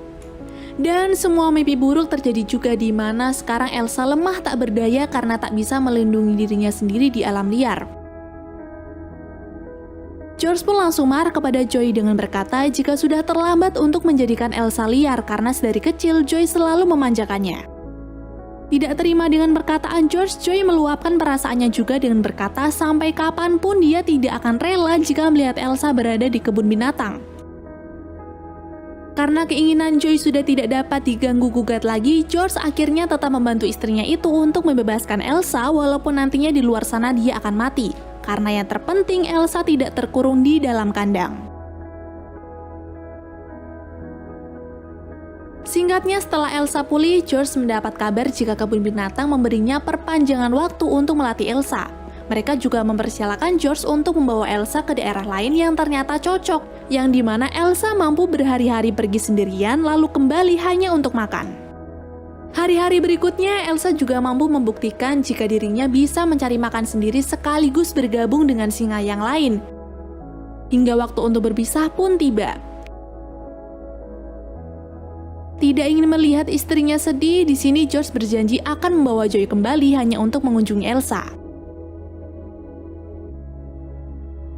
Dan semua mimpi buruk terjadi juga di mana sekarang Elsa lemah tak berdaya karena tak bisa melindungi dirinya sendiri di alam liar. George pun langsung marah kepada Joy dengan berkata jika sudah terlambat untuk menjadikan Elsa liar karena sedari kecil Joy selalu memanjakannya. Tidak terima dengan perkataan George, Joy meluapkan perasaannya juga dengan berkata sampai kapanpun dia tidak akan rela jika melihat Elsa berada di kebun binatang. Karena keinginan Joy sudah tidak dapat diganggu-gugat lagi, George akhirnya tetap membantu istrinya itu untuk membebaskan Elsa walaupun nantinya di luar sana dia akan mati. Karena yang terpenting Elsa tidak terkurung di dalam kandang. Singkatnya, setelah Elsa pulih, George mendapat kabar jika kebun binatang memberinya perpanjangan waktu untuk melatih Elsa. Mereka juga mempersilahkan George untuk membawa Elsa ke daerah lain yang ternyata cocok, yang dimana Elsa mampu berhari-hari pergi sendirian lalu kembali hanya untuk makan. Hari-hari berikutnya, Elsa juga mampu membuktikan jika dirinya bisa mencari makan sendiri sekaligus bergabung dengan singa yang lain. Hingga waktu untuk berpisah pun tiba. Tidak ingin melihat istrinya sedih, di sini George berjanji akan membawa Joy kembali hanya untuk mengunjungi Elsa.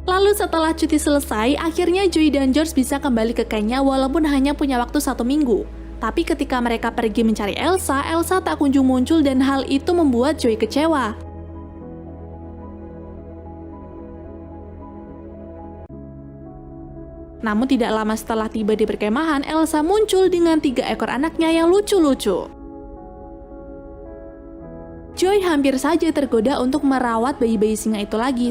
Lalu setelah cuti selesai, akhirnya Joy dan George bisa kembali ke Kenya walaupun hanya punya waktu 1 minggu. Tapi ketika mereka pergi mencari Elsa, Elsa tak kunjung muncul dan hal itu membuat Joy kecewa. Namun tidak lama setelah tiba di perkemahan, Elsa muncul dengan 3 ekor anaknya yang lucu-lucu. Joy hampir saja tergoda untuk merawat bayi-bayi singa itu lagi.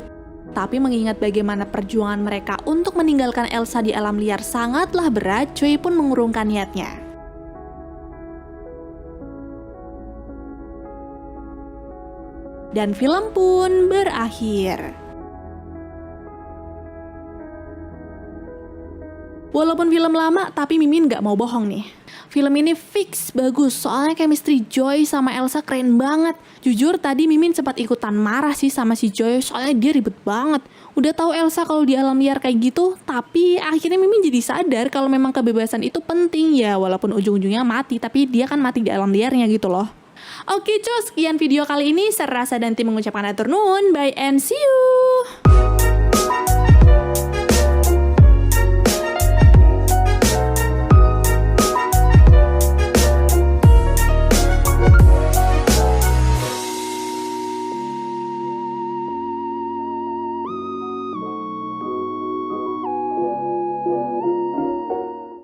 Tapi mengingat bagaimana perjuangan mereka untuk meninggalkan Elsa di alam liar sangatlah berat, Joy pun mengurungkan niatnya. Dan film pun berakhir. Walaupun film lama, tapi Mimin gak mau bohong nih. Film ini fix bagus, soalnya chemistry Joy sama Elsa keren banget. Jujur tadi Mimin sempat ikutan marah sih sama si Joy, soalnya dia ribet banget. Udah tahu Elsa kalau di alam liar kayak gitu, tapi akhirnya Mimin jadi sadar kalau memang kebebasan itu penting ya, walaupun ujung-ujungnya mati, tapi dia kan mati di alam liarnya gitu loh. Oke cus, sekian video kali ini. Saya Rasa dan tim mengucapkan atur nuhun, bye and see you!